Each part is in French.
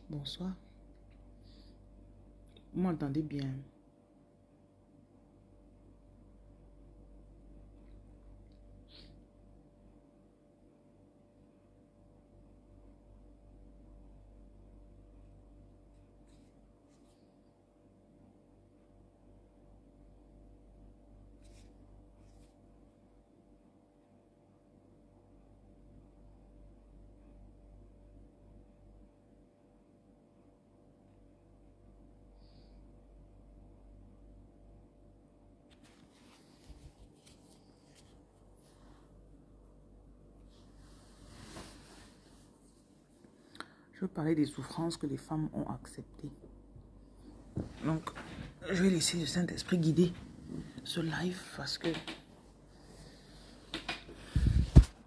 Bonsoir. Vous m'entendez bien? Je veux parler des souffrances que les femmes ont acceptées. Donc, je vais laisser le Saint-Esprit guider ce live parce que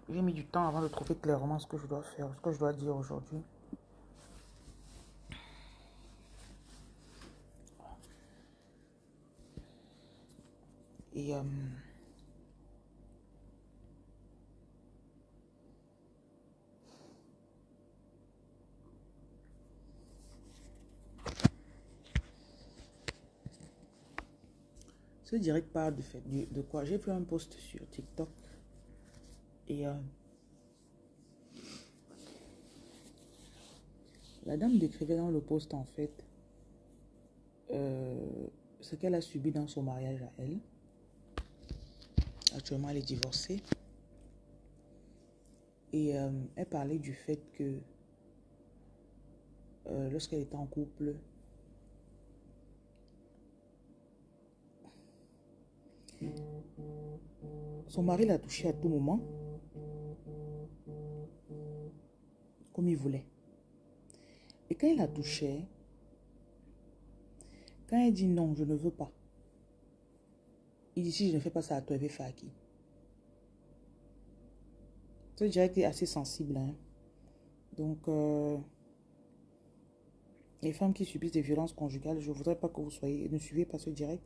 j'ai mis du temps avant de trouver clairement ce que je dois faire, ce que je dois dire aujourd'hui. Et ce direct parle de quoi? J'ai fait un post sur TikTok et la dame décrivait dans le post en fait ce qu'elle a subi dans son mariage à elle. Actuellement, elle est divorcée. Et elle parlait du fait que lorsqu'elle était en couple, son mari l'a touchée à tout moment, comme il voulait. Et quand il la touchait, quand elle dit non, je ne veux pas, il dit si je ne fais pas ça à toi, je vais faire à qui? Ce direct est assez sensible. Hein? Donc, les femmes qui subissent des violences conjugales, je ne voudrais pas que vous soyez, ne suivez pas ce direct.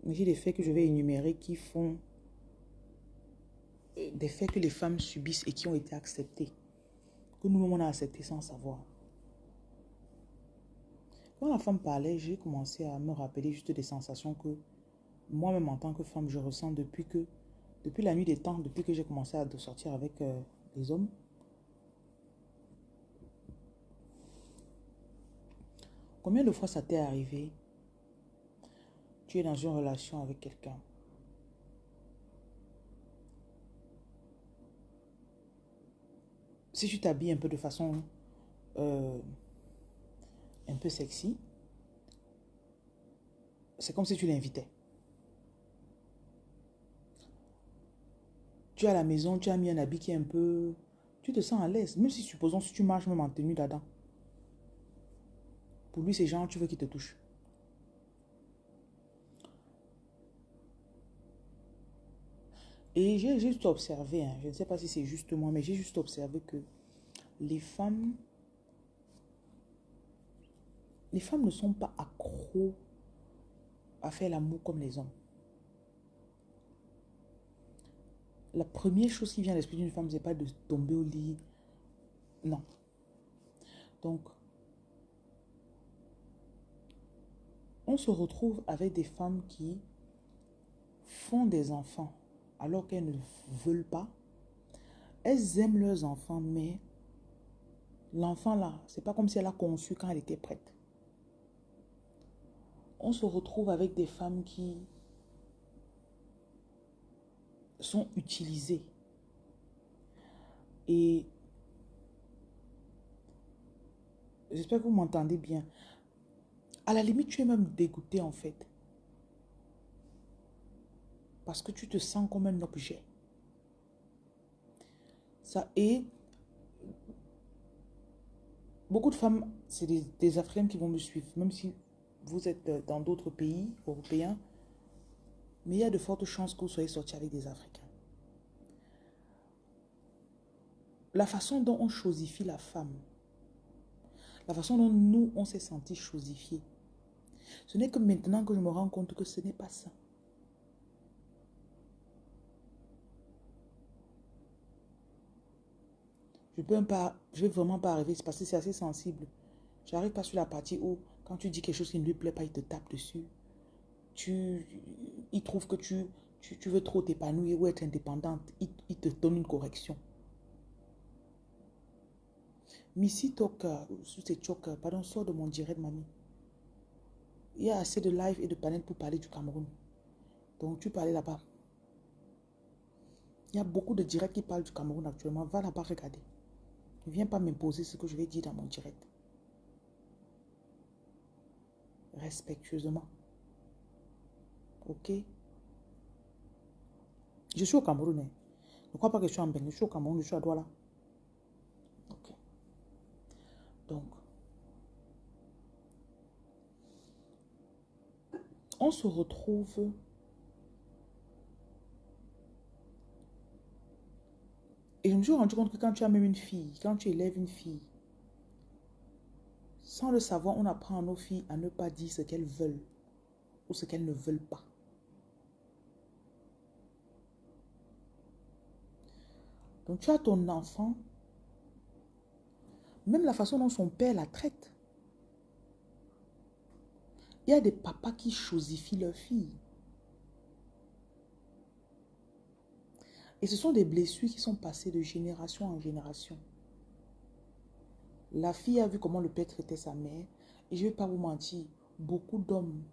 J'ai des faits que je vais énumérer qui font des faits que les femmes subissent et qui ont été acceptés. Que nous-mêmes on a accepté sans savoir. Quand la femme parlait, j'ai commencé à me rappeler juste des sensations que moi-même en tant que femme, je ressens depuis la nuit des temps, depuis que j'ai commencé à sortir avec les hommes. Combien de fois ça t'est arrivé? Tu es dans une relation avec quelqu'un. Si tu t'habilles un peu de façon un peu sexy, c'est comme si tu l'invitais. Tu es à la maison, tu as mis un habit qui est un peu... Tu te sens à l'aise, même si supposons si tu marches même en tenue d'Adam. Pour lui, c'est genre, tu veux qu'il te touche. Et j'ai juste observé, hein, je ne sais pas si c'est juste moi, mais j'ai juste observé que les femmes ne sont pas accros à faire l'amour comme les hommes. La première chose qui vient à l'esprit d'une femme, c'est pas de tomber au lit. Non. Donc, on se retrouve avec des femmes qui font des enfants alors qu'elles ne veulent pas. Elles aiment leurs enfants, mais l'enfant là, c'est pas comme si elle a conçu quand elle était prête. On se retrouve avec des femmes qui sont utilisées. Et j'espère que vous m'entendez bien. À la limite, tu es même dégoûté en fait. Parce que tu te sens comme un objet. Ça, et beaucoup de femmes, c'est des Africaines qui vont me suivre, même si vous êtes dans d'autres pays européens. Mais il y a de fortes chances que vous soyez sortis avec des Africains. La façon dont on chosifie la femme, la façon dont nous, on s'est sentis chosifiés, ce n'est que maintenant que je me rends compte que ce n'est pas ça. Je vais vraiment pas arriver, c'est parce que c'est assez sensible. J'arrive pas sur la partie où, quand tu dis quelque chose qui ne lui plaît pas, il te tape dessus. Tu, il trouve que tu veux trop t'épanouir ou être indépendante. Il te donne une correction. Missy Toka, sous ces chocs, pardon, sors de mon direct, mamie. Il y a assez de live et de panel pour parler du Cameroun. Donc, tu parlais là-bas. Il y a beaucoup de directs qui parlent du Cameroun actuellement. Va là-bas regarder. Ne viens pas m'imposer ce que je vais dire dans mon direct. Respectueusement. Ok? Je suis au Cameroun. Hein. Ne crois pas que je suis en Bénin. Je suis au Cameroun, je suis à Douala. Ok. Donc, on se retrouve. Et je me suis rendu compte que quand tu as même une fille, quand tu élèves une fille, sans le savoir, on apprend à nos filles à ne pas dire ce qu'elles veulent ou ce qu'elles ne veulent pas. Donc tu as ton enfant, même la façon dont son père la traite. Il y a des papas qui chosifient leurs filles. Et ce sont des blessures qui sont passées de génération en génération. La fille a vu comment le père traitait sa mère. Et je ne vais pas vous mentir, beaucoup d'hommes,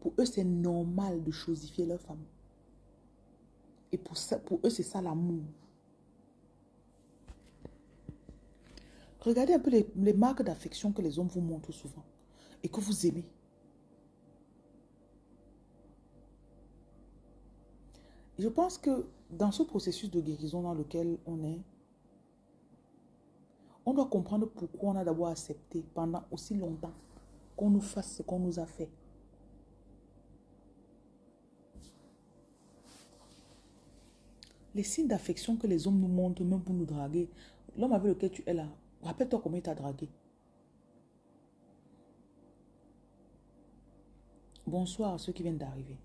pour eux, c'est normal de chosifier leur femme. Et pour eux, c'est ça l'amour. Regardez un peu les marques d'affection que les hommes vous montrent souvent et que vous aimez. Et je pense que dans ce processus de guérison dans lequel on est, on doit comprendre pourquoi on a d'abord accepté pendant aussi longtemps qu'on nous fasse ce qu'on nous a fait. Les signes d'affection que les hommes nous montrent, même pour nous draguer. L'homme avec lequel tu es là, rappelle-toi comment il t'a dragué. Bonsoir à ceux qui viennent d'arriver.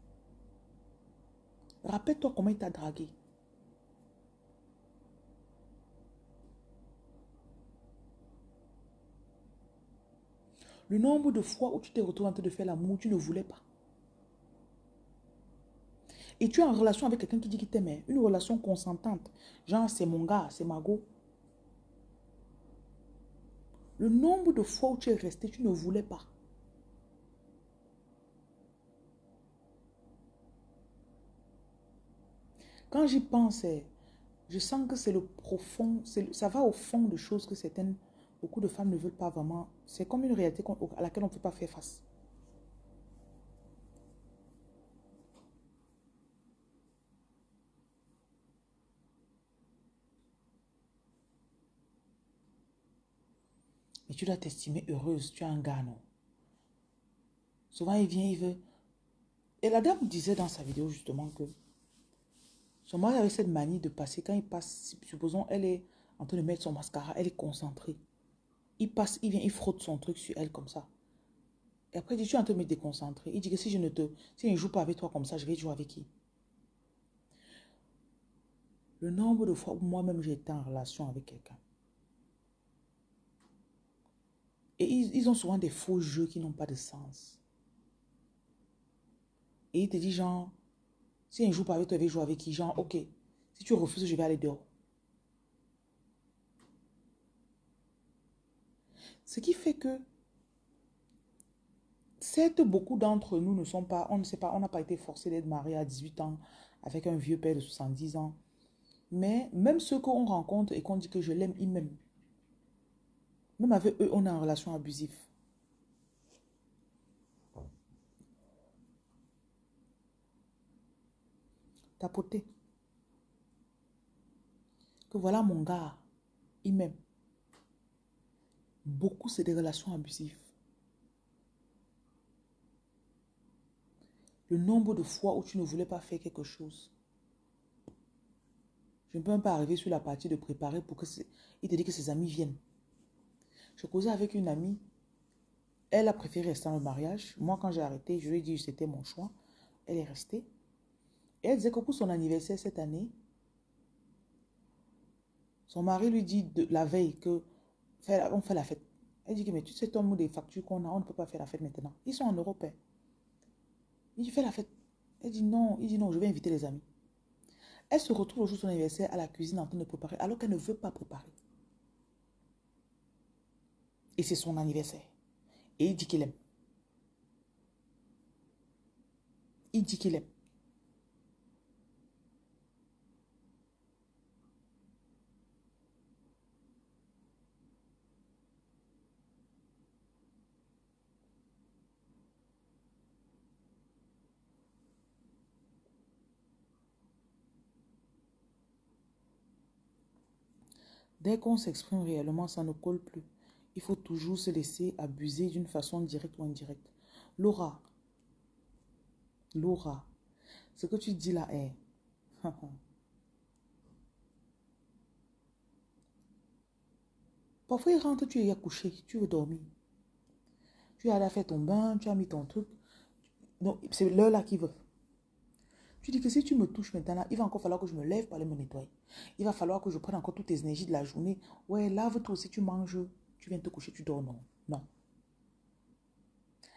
Rappelle-toi comment il t'a dragué. Le nombre de fois où tu t'es retrouvé en train de faire l'amour, tu ne voulais pas. Et tu es en relation avec quelqu'un qui dit qu'il t'aime, une relation consentante. Genre, c'est mon gars, c'est ma go. Le nombre de fois où tu es resté, tu ne voulais pas. Quand j'y pense, je sens que c'est le profond, ça va au fond de choses que beaucoup de femmes ne veulent pas vraiment. C'est comme une réalité à laquelle on ne peut pas faire face. Mais tu dois t'estimer heureuse, tu as un gars, non? Souvent, il vient, il veut. Et la dame disait dans sa vidéo justement que son mari avait cette manie de passer, quand il passe, supposons, elle est en train de mettre son mascara, elle est concentrée. Il passe, il vient, il frotte son truc sur elle comme ça. Et après, il dit, tu es en train de me déconcentrer. Il dit que si je ne joue pas avec toi comme ça, je vais jouer avec qui? Le nombre de fois où moi-même j'ai été en relation avec quelqu'un. Et ils ont souvent des faux jeux qui n'ont pas de sens. Et il te dit genre, si un joue pas avec toi, je vais jouer avec qui? Genre, ok, si tu refuses, je vais aller dehors. Ce qui fait que, certes, beaucoup d'entre nous ne sont pas, on ne sait pas, on n'a pas été forcé d'être marié à 18 ans avec un vieux père de 70 ans. Mais même ceux qu'on rencontre et qu'on dit que je l'aime, ils m'aiment. Même avec eux, on est en relation abusive. Tapoter. Que voilà mon gars, il m'aime. Beaucoup, c'est des relations abusives. Le nombre de fois où tu ne voulais pas faire quelque chose. Je ne peux même pas arriver sur la partie de préparer pour que il te dit que ses amis viennent. Je causais avec une amie. Elle a préféré rester dans le mariage. Moi, quand j'ai arrêté, je lui ai dit que c'était mon choix. Elle est restée. Et elle disait que pour son anniversaire cette année, Son mari lui dit la veille que on fait la fête. Elle dit que mais tu sais, ton mot des factures qu'on a, on ne peut pas faire la fête maintenant. Ils sont en Europe. Hein. Il dit fais la fête. Elle dit non, il dit non, je vais inviter les amis. Elle se retrouve au jour de son anniversaire à la cuisine en train de préparer alors qu'elle ne veut pas préparer. Et c'est son anniversaire. Et il dit qu'il aime. Il dit qu'il aime. Dès qu'on s'exprime réellement, ça ne colle plus. Il faut toujours se laisser abuser d'une façon directe ou indirecte. Laura, Laura, ce que tu dis là est... Parfois, il rentre, tu es couché, tu veux dormir. Tu as fait ton bain, tu as mis ton truc. Donc, c'est l'heure là qu'il veut. Tu dis que si tu me touches maintenant, il va encore falloir que je me lève pour aller me nettoyer. Il va falloir que je prenne encore toutes tes énergies de la journée. Ouais, lave-toi aussi, tu manges, tu viens te coucher, tu dors. Non, non.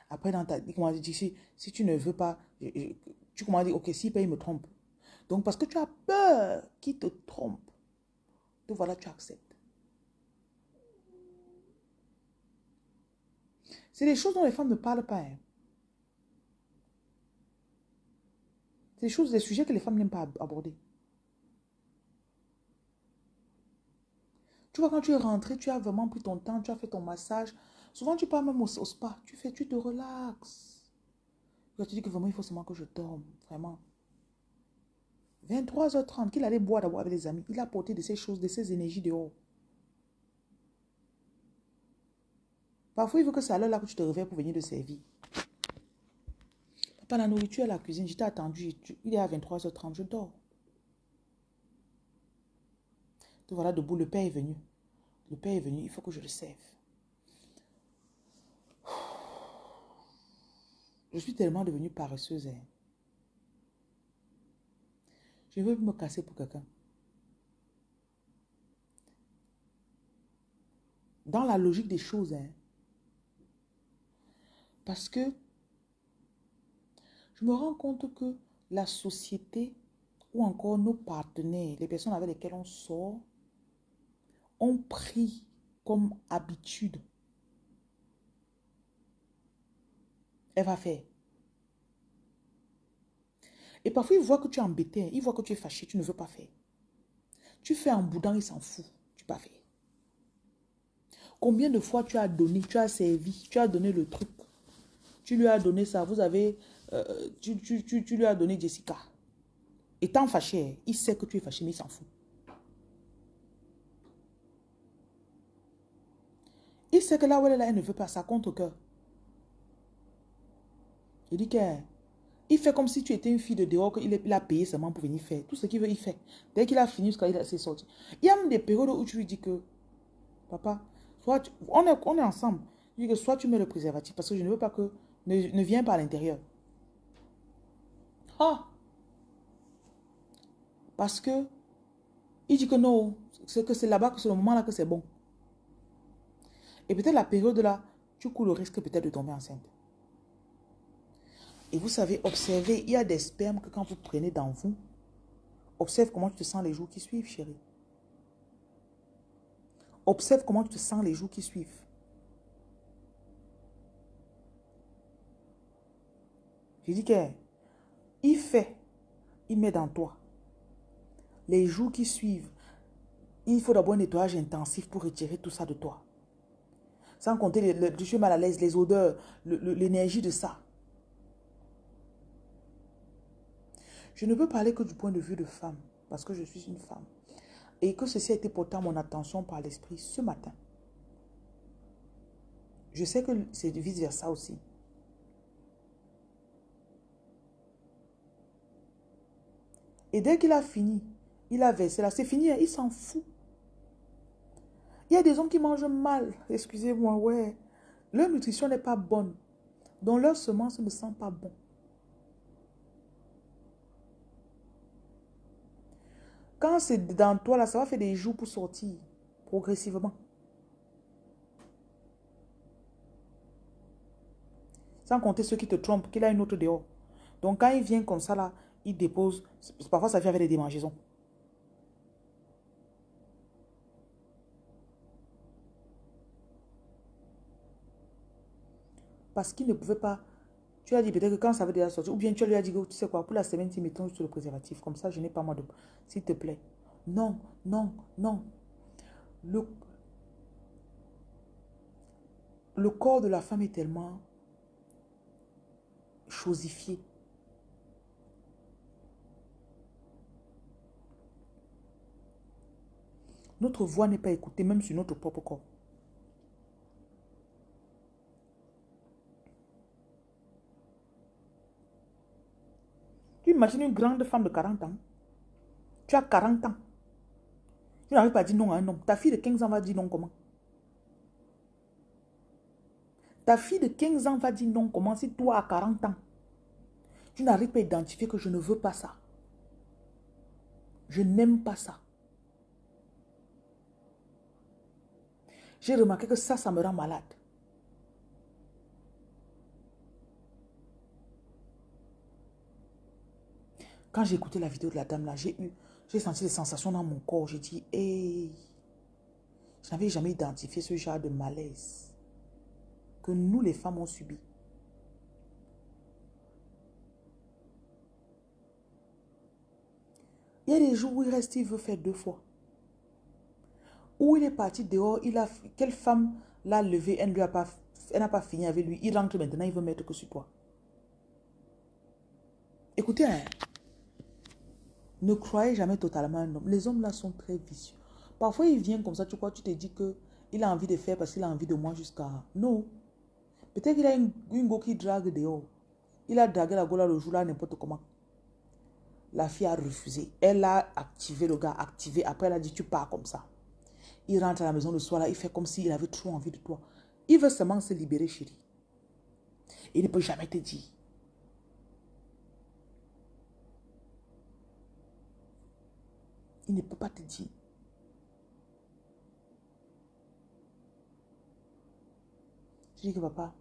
Après, dans ta... Comment dire, si tu ne veux pas, tu commences à dire, ok, s'il paye, il me trompe. Donc, parce que tu as peur qu'il te trompe, donc voilà, tu acceptes. C'est des choses dont les femmes ne parlent pas. Hein. C'est des choses, des sujets que les femmes n'aiment pas aborder. Tu vois, quand tu es rentré, tu as vraiment pris ton temps, tu as fait ton massage. Souvent, tu pars même au spa. Tu te relaxes. Tu te dis que vraiment, il faut seulement que je dorme. Vraiment. 23h30, qu'il allait boire d'abord avec les amis. Il a porté de ces choses, de ces énergies dehors. Parfois, il veut que c'est à l'heure là que tu te réveilles pour venir te servir. Papa, la nourriture à la cuisine, je t'ai attendu. Il est à 23h30, je dors. Donc voilà, debout, le père est venu. Le père est venu, il faut que je le serve. Je suis tellement devenue paresseuse. Hein. Je veux me casser pour quelqu'un. Dans la logique des choses. Hein. Parce que je me rends compte que la société ou encore nos partenaires, les personnes avec lesquelles on sort, ont pris comme habitude. Elle va faire. Et parfois, ils voient que tu es embêté, ils voient que tu es fâché, tu ne veux pas faire. Tu fais en boudin, il s'en fout, tu ne vas pas faire. Combien de fois tu as donné, tu as servi, tu as donné le truc. Tu lui as donné ça, vous avez... tu lui as donné Jessica. Étant fâché, il sait que tu es fâché, mais il s'en fout. Il sait que là où elle est là, elle ne veut pas ça contre cœur. Il dit qu'il fait comme si tu étais une fille de dehors, qu'il a payé seulement pour venir faire. Tout ce qu'il veut, il fait. Dès qu'il a fini, jusqu'à il s'est sorti. Il y a même des périodes où tu lui dis que, papa, soit on est ensemble. Je dis que soit tu mets le préservatif parce que je ne veux pas que, ne viens pas à l'intérieur. Ah! Parce que, il dit que non, c'est là-bas, que c'est le moment là que c'est bon. Et peut-être la période là, tu cours le risque peut-être de tomber enceinte. Et vous savez, observez, il y a des spermes que quand vous prenez dans vous, observe comment tu te sens les jours qui suivent, chérie. Observe comment tu te sens les jours qui suivent. J'ai dit qu'il fait, il met dans toi. Les jours qui suivent, il faut d'abord un nettoyage intensif pour retirer tout ça de toi. Sans compter, je suis mal à l'aise, les odeurs, l'énergie de ça. Je ne peux parler que du point de vue de femme, parce que je suis une femme. Et que ceci a été porté à mon attention par l'esprit ce matin. Je sais que c'est vice-versa aussi. Et dès qu'il a fini, il a versé là, c'est fini, il s'en fout. Il y a des hommes qui mangent mal, excusez-moi, ouais. Leur nutrition n'est pas bonne. Donc leur semence ne sent pas bon. quand c'est dans toi, là, ça va faire des jours pour sortir progressivement. Sans compter ceux qui te trompent, qu'il a une autre dehors. Donc, quand il vient comme ça, là, il dépose. Parfois, ça vient avec des démangeaisons. Parce qu'il ne pouvait pas. Tu as dit peut-être que quand ça veut déjà sortir, ou bien tu lui as dit, tu sais quoi, pour la semaine, tu mettons sur le préservatif. Comme ça, je n'ai pas moi de. S'il te plaît. Non, non, non. Le, le corps de la femme est tellement chosifié. Notre voix n'est pas écoutée, même sur notre propre corps. Tu imagines une grande femme de 40 ans. Tu as 40 ans. Tu n'arrives pas à dire non à un homme. Ta fille de 15 ans va dire non comment? Ta fille de 15 ans va dire non comment si toi à 40 ans, tu n'arrives pas à identifier que je ne veux pas ça. Je n'aime pas ça. J'ai remarqué que ça me rend malade. Quand j'ai écouté la vidéo de la dame là, j'ai senti des sensations dans mon corps. J'ai dit, hey, je n'avais jamais identifié ce genre de malaise que nous les femmes ont subi. Il y a des jours où il reste, il veut faire 2 fois. Où il est parti dehors, quelle femme l'a levé, elle n'a pas fini avec lui. Il rentre maintenant, il veut mettre que sur toi. Écoutez, hein, ne croyez jamais totalement un homme. Les hommes là sont très vicieux. Parfois, il vient comme ça, tu crois, tu te dis qu'il a envie de faire parce qu'il a envie de moi jusqu'à... Non. Peut-être qu'il a une go qui drague dehors. Il a dragué la go là le jour là, n'importe comment. La fille a refusé. Elle a activé le gars, activé. Après, elle a dit, tu pars comme ça. Il rentre à la maison le soir là, il fait comme s'il avait trop envie de toi. Il veut seulement se libérer, chérie. Il ne peut jamais te dire. Il ne peut pas te dire. Je dis que papa,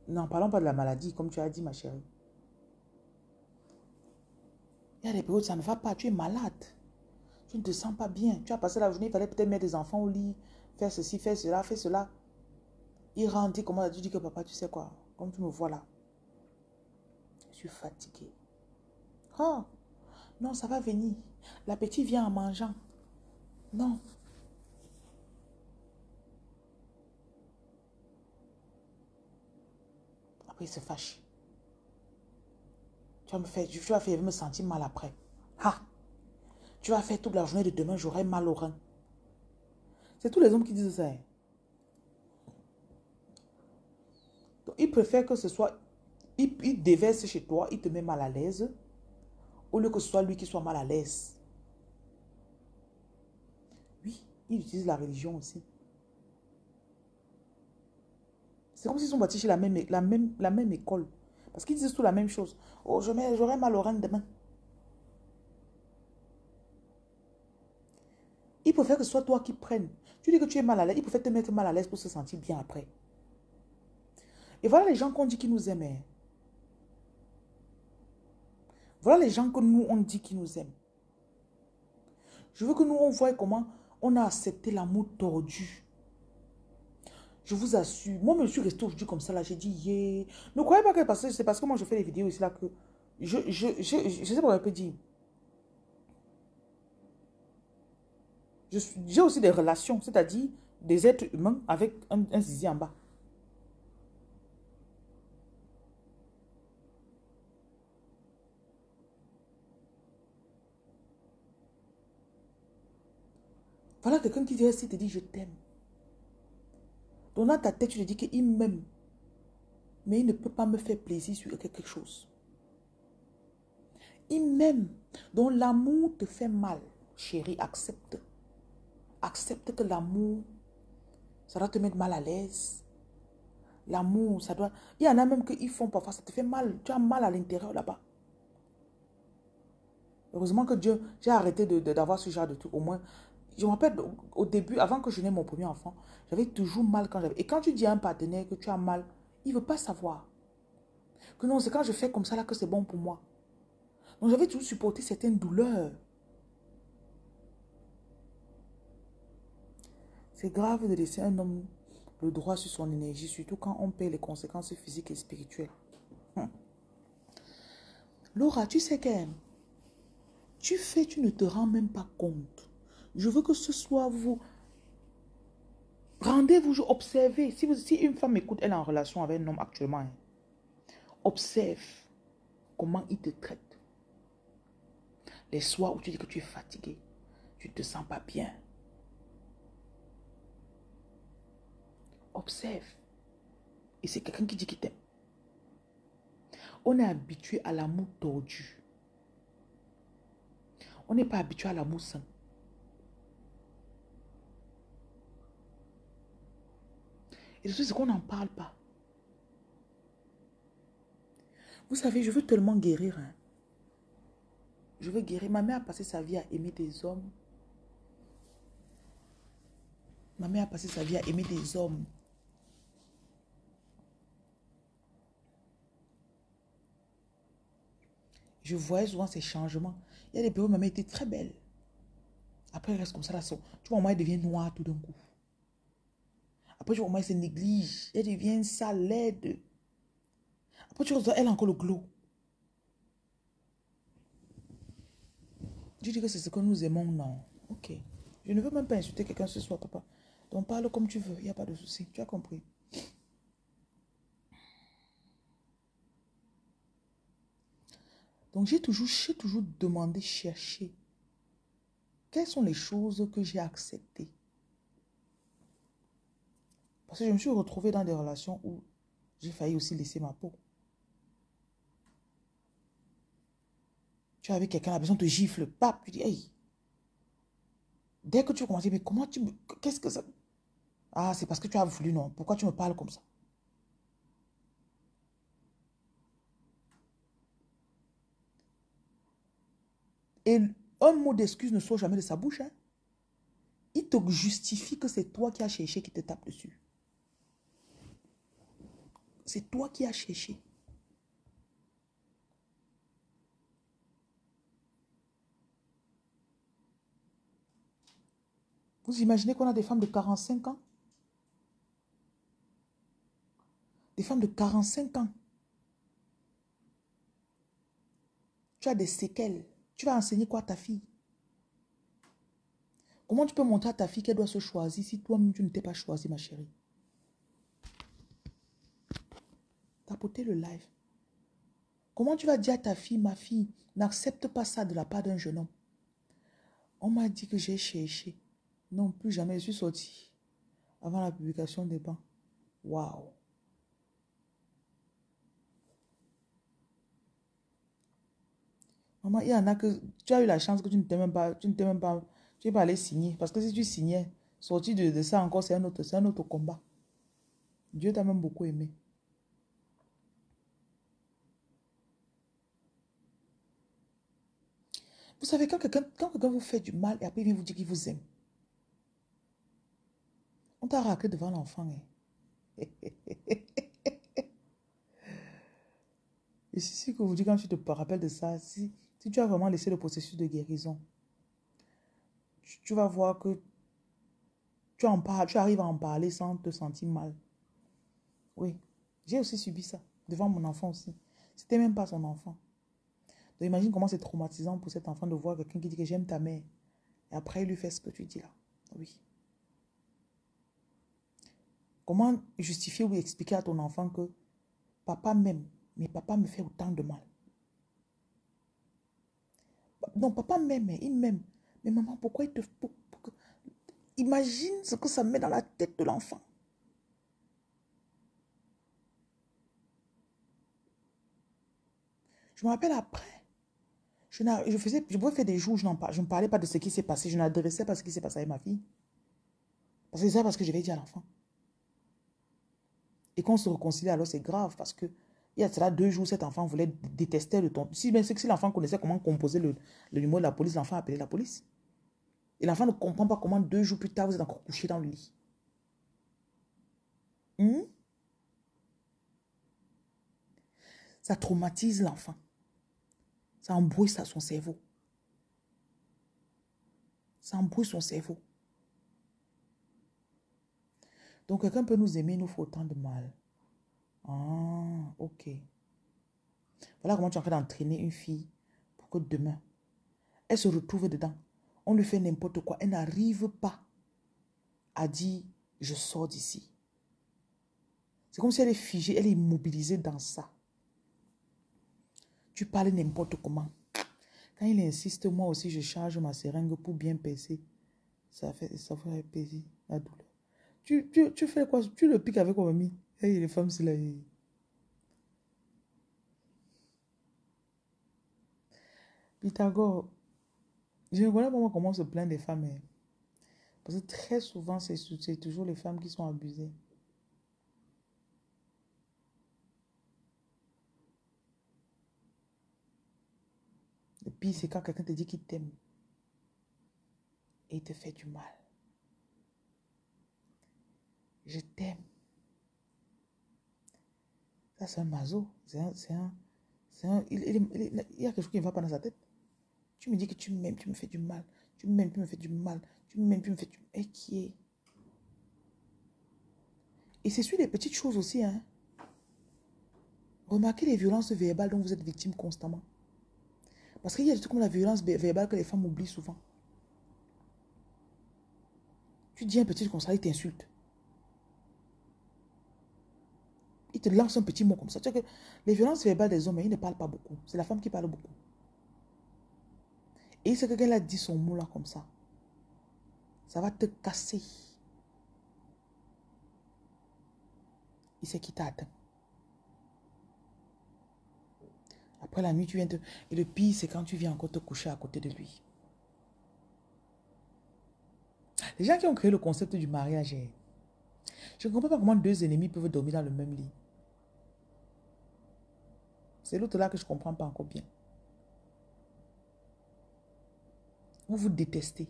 n'en parlons pas de la maladie, comme tu as dit, ma chérie. Il y a des périodes où ça ne va pas, tu es malade. Tu ne te sens pas bien. Tu as passé la journée, il fallait peut-être mettre des enfants au lit, faire ceci, faire cela, faire cela. Il rentre, il commence à dire que papa, tu sais quoi, comme tu me vois là, je suis fatiguée. Oh, non, ça va venir. L'appétit vient en mangeant. Non. Après, il se fâche. Tu vas faire me sentir mal après. Ha! Tu vas faire toute la journée de demain, j'aurai mal au rein. C'est tous les hommes qui disent ça. Donc, ils préfèrent que ce soit... Il déverse chez toi, il te met mal à l'aise, au lieu que ce soit lui qui soit mal à l'aise. Oui, il utilise la religion aussi. C'est comme s'ils sont bâtis chez la même école. Parce qu'ils disent tout la même chose. Oh, j'aurai mal au rein demain. Il préfère que ce soit toi qui prennes. Tu dis que tu es mal à l'aise, il préfère te mettre mal à l'aise pour se sentir bien après. Et voilà les gens qu'on dit qu'ils nous aiment. Hein. Voilà les gens que nous, on dit qu'ils nous aiment. Je veux que nous, on voie comment on a accepté l'amour tordu. Je vous assure. Moi, je suis restée aujourd'hui comme ça, là. J'ai dit, yeah. Ne croyez pas que c'est parce que moi, je fais des vidéos ici, là, que... Je sais pas, on peut dire. J'ai aussi des relations, c'est-à-dire des êtres humains avec un zizi en bas. Voilà quelqu'un qui vient ici et te dit, je t'aime. Donc dans ta tête, tu te dis qu'il m'aime. Mais il ne peut pas me faire plaisir sur quelque chose. Il m'aime. Donc l'amour te fait mal. Chérie, accepte. Accepte que l'amour, ça va te mettre mal à l'aise. L'amour, ça doit... Il y en a même qui font parfois, ça te fait mal. Tu as mal à l'intérieur là-bas. Heureusement que Dieu, j'ai arrêté d'avoir ce genre de truc. Au moins, je me rappelle au début, avant que je n'ai mon premier enfant, j'avais toujours mal quand j'avais... Et quand tu dis à un partenaire que tu as mal, il ne veut pas savoir. Que non, c'est quand je fais comme ça là que c'est bon pour moi. Donc j'avais toujours supporté certaines douleurs. C'est grave de laisser un homme le droit sur son énergie, surtout quand on paie les conséquences physiques et spirituelles. Laura, tu sais que tu fais, tu ne te rends même pas compte. Je veux que ce soit vous. Rendez-vous, observez. Si une femme écoute, elle est en relation avec un homme actuellement, hein, observe comment il te traite. Les soirs où tu dis que tu es fatigué, tu ne te sens pas bien. Observe. Et c'est quelqu'un qui dit qu'il t'aime. On est habitué à l'amour tordu. On n'est pas habitué à l'amour sain. Et c'est ce qu'on n'en parle pas. Vous savez, je veux tellement guérir. Hein. Je veux guérir. Ma mère a passé sa vie à aimer des hommes. Ma mère a passé sa vie à aimer des hommes. Je voyais souvent ces changements. Il y a des périodes où ma mère était très belle. Après, elle reste comme ça. Là, tu vois, maman, elle devient noire tout d'un coup. Après, tu vois, maman, elle se néglige. Elle devient sale, laide. Après, tu vois, elle a encore le glow. Je dis que c'est ce que nous aimons, non. Ok. Je ne veux même pas insulter quelqu'un ce soir, papa. Donc, parle comme tu veux. Il n'y a pas de souci. Tu as compris. Donc, j'ai toujours demandé, cherché. Quelles sont les choses que j'ai acceptées? Parce que je me suis retrouvée dans des relations où j'ai failli aussi laisser ma peau. Tu es avec quelqu'un, la personne te gifle, pap, tu dis, hey. Dès que tu commences, mais comment tu me... Qu'est-ce que ça... Ah, c'est parce que tu as voulu, non. Pourquoi tu me parles comme ça? Et un mot d'excuse ne sort jamais de sa bouche. Hein. Il te justifie que c'est toi qui as cherché qui te tape dessus. C'est toi qui as cherché. Vous imaginez qu'on a des femmes de 45 ans? Des femmes de 45 ans. Tu as des séquelles. Tu vas enseigner quoi à ta fille? Comment tu peux montrer à ta fille qu'elle doit se choisir si toi-même tu ne t'es pas choisi, ma chérie? Tapoter le live. Comment tu vas dire à ta fille, ma fille, n'accepte pas ça de la part d'un jeune homme? On m'a dit que j'ai cherché. Non, plus jamais. Je suis sortie avant la publication des bancs. Waouh. Maman, il y en a que tu as eu la chance que tu ne t'es même pas, tu n'es pas allé signer. Parce que si tu signais, sortir de ça encore, c'est un autre combat. Dieu t'a même beaucoup aimé. Vous savez, quand quelqu'un vous fait du mal et après il vient vous dire qu'il vous aime, on t'a raclé devant l'enfant. Hein. Et c'est ce que vous dites quand tu te rappelles de ça, si tu as vraiment laissé le processus de guérison, tu vas voir que tu en parles, tu arrives à en parler sans te sentir mal. Oui, j'ai aussi subi ça, devant mon enfant aussi. C'était même pas son enfant. Donc imagine comment c'est traumatisant pour cet enfant de voir quelqu'un qui dit que j'aime ta mère. Et après, il lui fait ce que tu dis là. Oui. Comment justifier ou expliquer à ton enfant que papa m'aime, mais papa me fait autant de mal? Non, papa m'aime, il m'aime. Mais maman, pourquoi il te... Imagine ce que ça met dans la tête de l'enfant. Je me rappelle après, je pouvais faire des jours où je ne parlais pas de ce qui s'est passé, je n'adressais pas ce qui s'est passé avec ma fille. Parce que c'est ça parce que je vais dire à l'enfant. Et qu'on se réconcilie, alors c'est grave parce que il y a cela 2 jours, cet enfant voulait détester le ton. Si bien c'est que si l'enfant connaissait comment composer le numéro de la police, l'enfant appelait la police. Et l'enfant ne comprend pas comment 2 jours plus tard, vous êtes encore couché dans le lit. Hmm? Ça traumatise l'enfant. Ça embrouille son cerveau. Ça embrouille son cerveau. Donc, quelqu'un peut nous aimer, il nous faut autant de mal. Ah, ok. Voilà comment tu es en train d'entraîner une fille pour que demain, elle se retrouve dedans. On lui fait n'importe quoi. Elle n'arrive pas à dire, je sors d'ici. C'est comme si elle est figée, elle est immobilisée dans ça. Tu parles n'importe comment. Quand il insiste, moi aussi, je charge ma seringue pour bien percer. Ça fait plaisir, la douleur. Tu fais quoi? Tu le piques avec quoi, mamie? Hey, les femmes, c'est là. Pythagore, je ne connais pas moi comment on se plaint des femmes. Hein. Parce que très souvent, c'est toujours les femmes qui sont abusées. Le pire, c'est quand quelqu'un te dit qu'il t'aime et il te fait du mal. Je t'aime. Ça, c'est un maso. Il y a quelque chose qui ne va pas dans sa tête. Tu me dis que tu m'aimes, tu me fais du mal. Tu m'aimes, tu me fais du mal. Tu m'aimes, tu me fais du mal. Et qui est? Et c'est sur les petites choses aussi. Hein. Remarquez les violences verbales dont vous êtes victime constamment. Parce qu'il y a des trucs comme la violence verbale que les femmes oublient souvent. Tu dis un petit comme ça, il t'insulte. Il te lance un petit mot comme ça. Tu sais que les violences verbales des hommes, ils ne parlent pas beaucoup. C'est la femme qui parle beaucoup. Et c'est que quelqu'un a dit son mot là comme ça. Ça va te casser. Il sait qui t'a atteint. Après la nuit, tu viens te... Et le pire, c'est quand tu viens encore te coucher à côté de lui. Les gens qui ont créé le concept du mariage, je ne comprends pas comment 2 ennemis peuvent dormir dans le même lit. C'est l'autre là que je ne comprends pas encore bien. Vous vous détestez.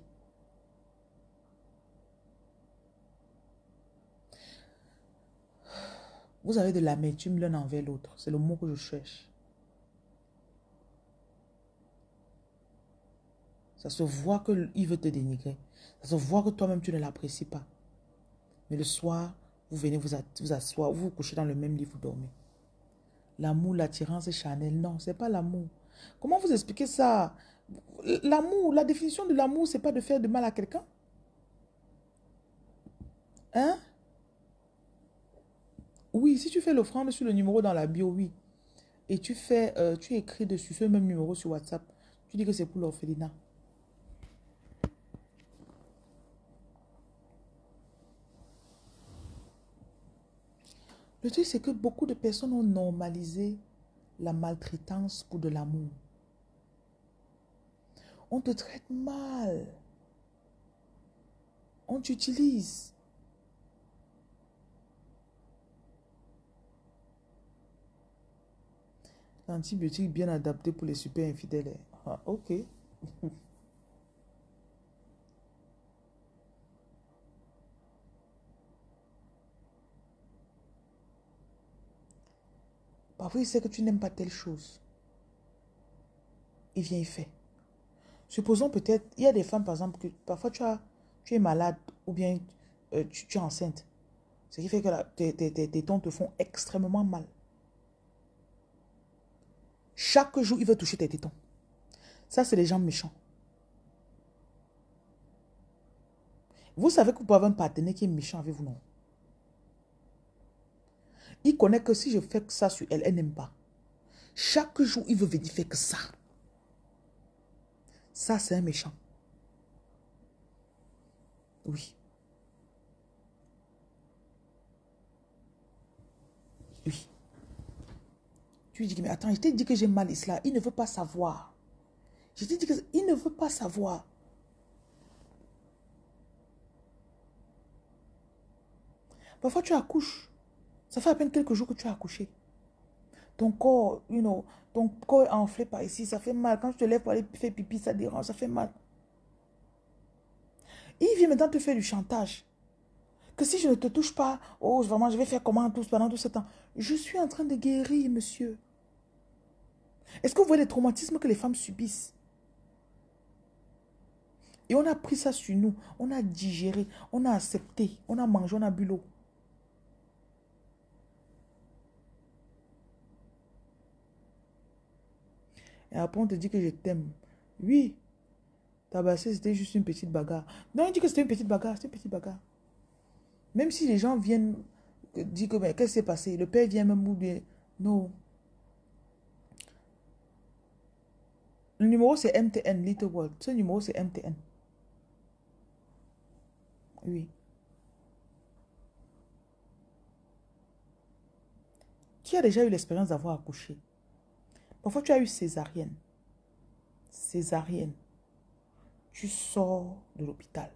Vous avez de l'amertume l'un envers l'autre. C'est le mot que je cherche. Ça se voit qu'il veut te dénigrer. Ça se voit que toi-même, tu ne l'apprécies pas. Mais le soir, vous venez vous asseoir, vous vous couchez dans le même lit, vous dormez. L'amour, l'attirance charnelle, non, ce n'est pas l'amour. Comment vous expliquez ça? L'amour, la définition de l'amour, ce n'est pas de faire de mal à quelqu'un. Hein? Oui, si tu fais l'offrande sur le numéro dans la bio, oui. Et tu écris dessus ce même numéro sur WhatsApp. Tu dis que c'est pour l'orphelinat. Le truc, c'est que beaucoup de personnes ont normalisé la maltraitance pour de l'amour. On te traite mal. On t'utilise. L'antibiotique bien adapté pour les super infidèles. Ah, ok. Parfois, il sait que tu n'aimes pas telle chose. Il vient, il fait. Supposons peut-être, il y a des femmes, par exemple, que parfois tu es malade ou bien tu es enceinte. Ce qui fait que tes tétons te font extrêmement mal. Chaque jour, il veut toucher tes tétons. Ça, c'est les gens méchants. Vous savez que vous pouvez avoir un partenaire qui est méchant avec vous, non? Il connaît que si je fais que ça sur elle, elle n'aime pas. Chaque jour, il veut venir faire que ça. Ça, c'est un méchant. Oui. Oui. Tu lui dis, mais attends, je t'ai dit que j'ai mal cela. Il ne veut pas savoir. Je t'ai dit qu'il ne veut pas savoir. Parfois, tu accouches. Ça fait à peine quelques jours que tu as accouché. Ton corps, ton corps est enflé par ici, ça fait mal. Quand tu te lèves pour aller faire pipi, ça dérange, ça fait mal. Il vient maintenant te faire du chantage. Que si je ne te touche pas, oh, vraiment, je vais faire comment pendant tout ce temps. Je suis en train de guérir, monsieur. Est-ce que vous voyez les traumatismes que les femmes subissent? Et on a pris ça sur nous. On a digéré, on a accepté, on a mangé, on a bu l'eau. Et après, on te dit que je t'aime. Oui, tabasser, c'était juste une petite bagarre. Non, on dit que c'était une petite bagarre, c'était une petite bagarre. Même si les gens viennent dire que, mais qu'est-ce qui s'est passé? Le père vient même ou bien. Non. Le numéro, c'est MTN, Little World. Ce numéro, c'est MTN. Oui. Qui a déjà eu l'expérience d'avoir accouché? Parfois, tu as eu césarienne. Césarienne. Tu sors de l'hôpital.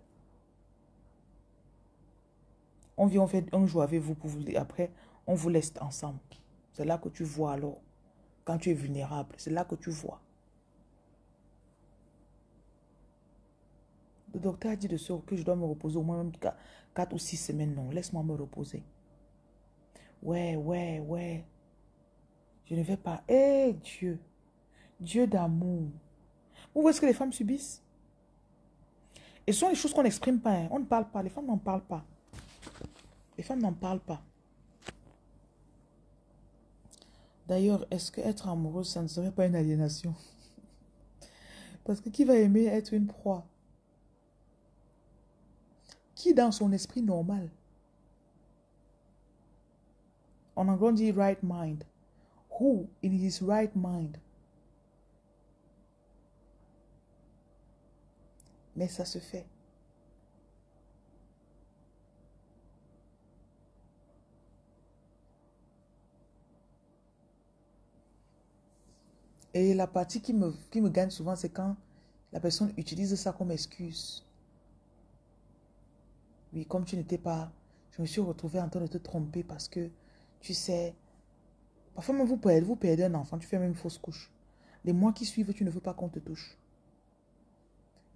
On vient, on fait un jour avec vous pour vous. Après, on vous laisse ensemble. C'est là que tu vois alors. Quand tu es vulnérable, c'est là que tu vois. Le docteur a dit que je dois me reposer au moins même 4 ou 6 semaines. Non, laisse-moi me reposer. Ouais. Je ne vais pas. Eh Dieu. Dieu d'amour. Vous voyez ce que les femmes subissent? Et ce sont les choses qu'on n'exprime pas. Hein. On ne parle pas. Les femmes n'en parlent pas. Les femmes n'en parlent pas. D'ailleurs, est-ce qu'être amoureuse, ça ne serait pas une aliénation? Parce que qui va aimer être une proie? Qui dans son esprit normal? En anglais, on dit right mind. Who in his right mind? Mais ça se fait. Et la partie qui me gagne souvent, c'est quand la personne utilise ça comme excuse. Oui, comme tu n'étais pas... Je me suis retrouvée en train de te tromper parce que, tu sais, parfois même vous perdez un enfant, tu fais même une fausse couche. Les mois qui suivent, tu ne veux pas qu'on te touche.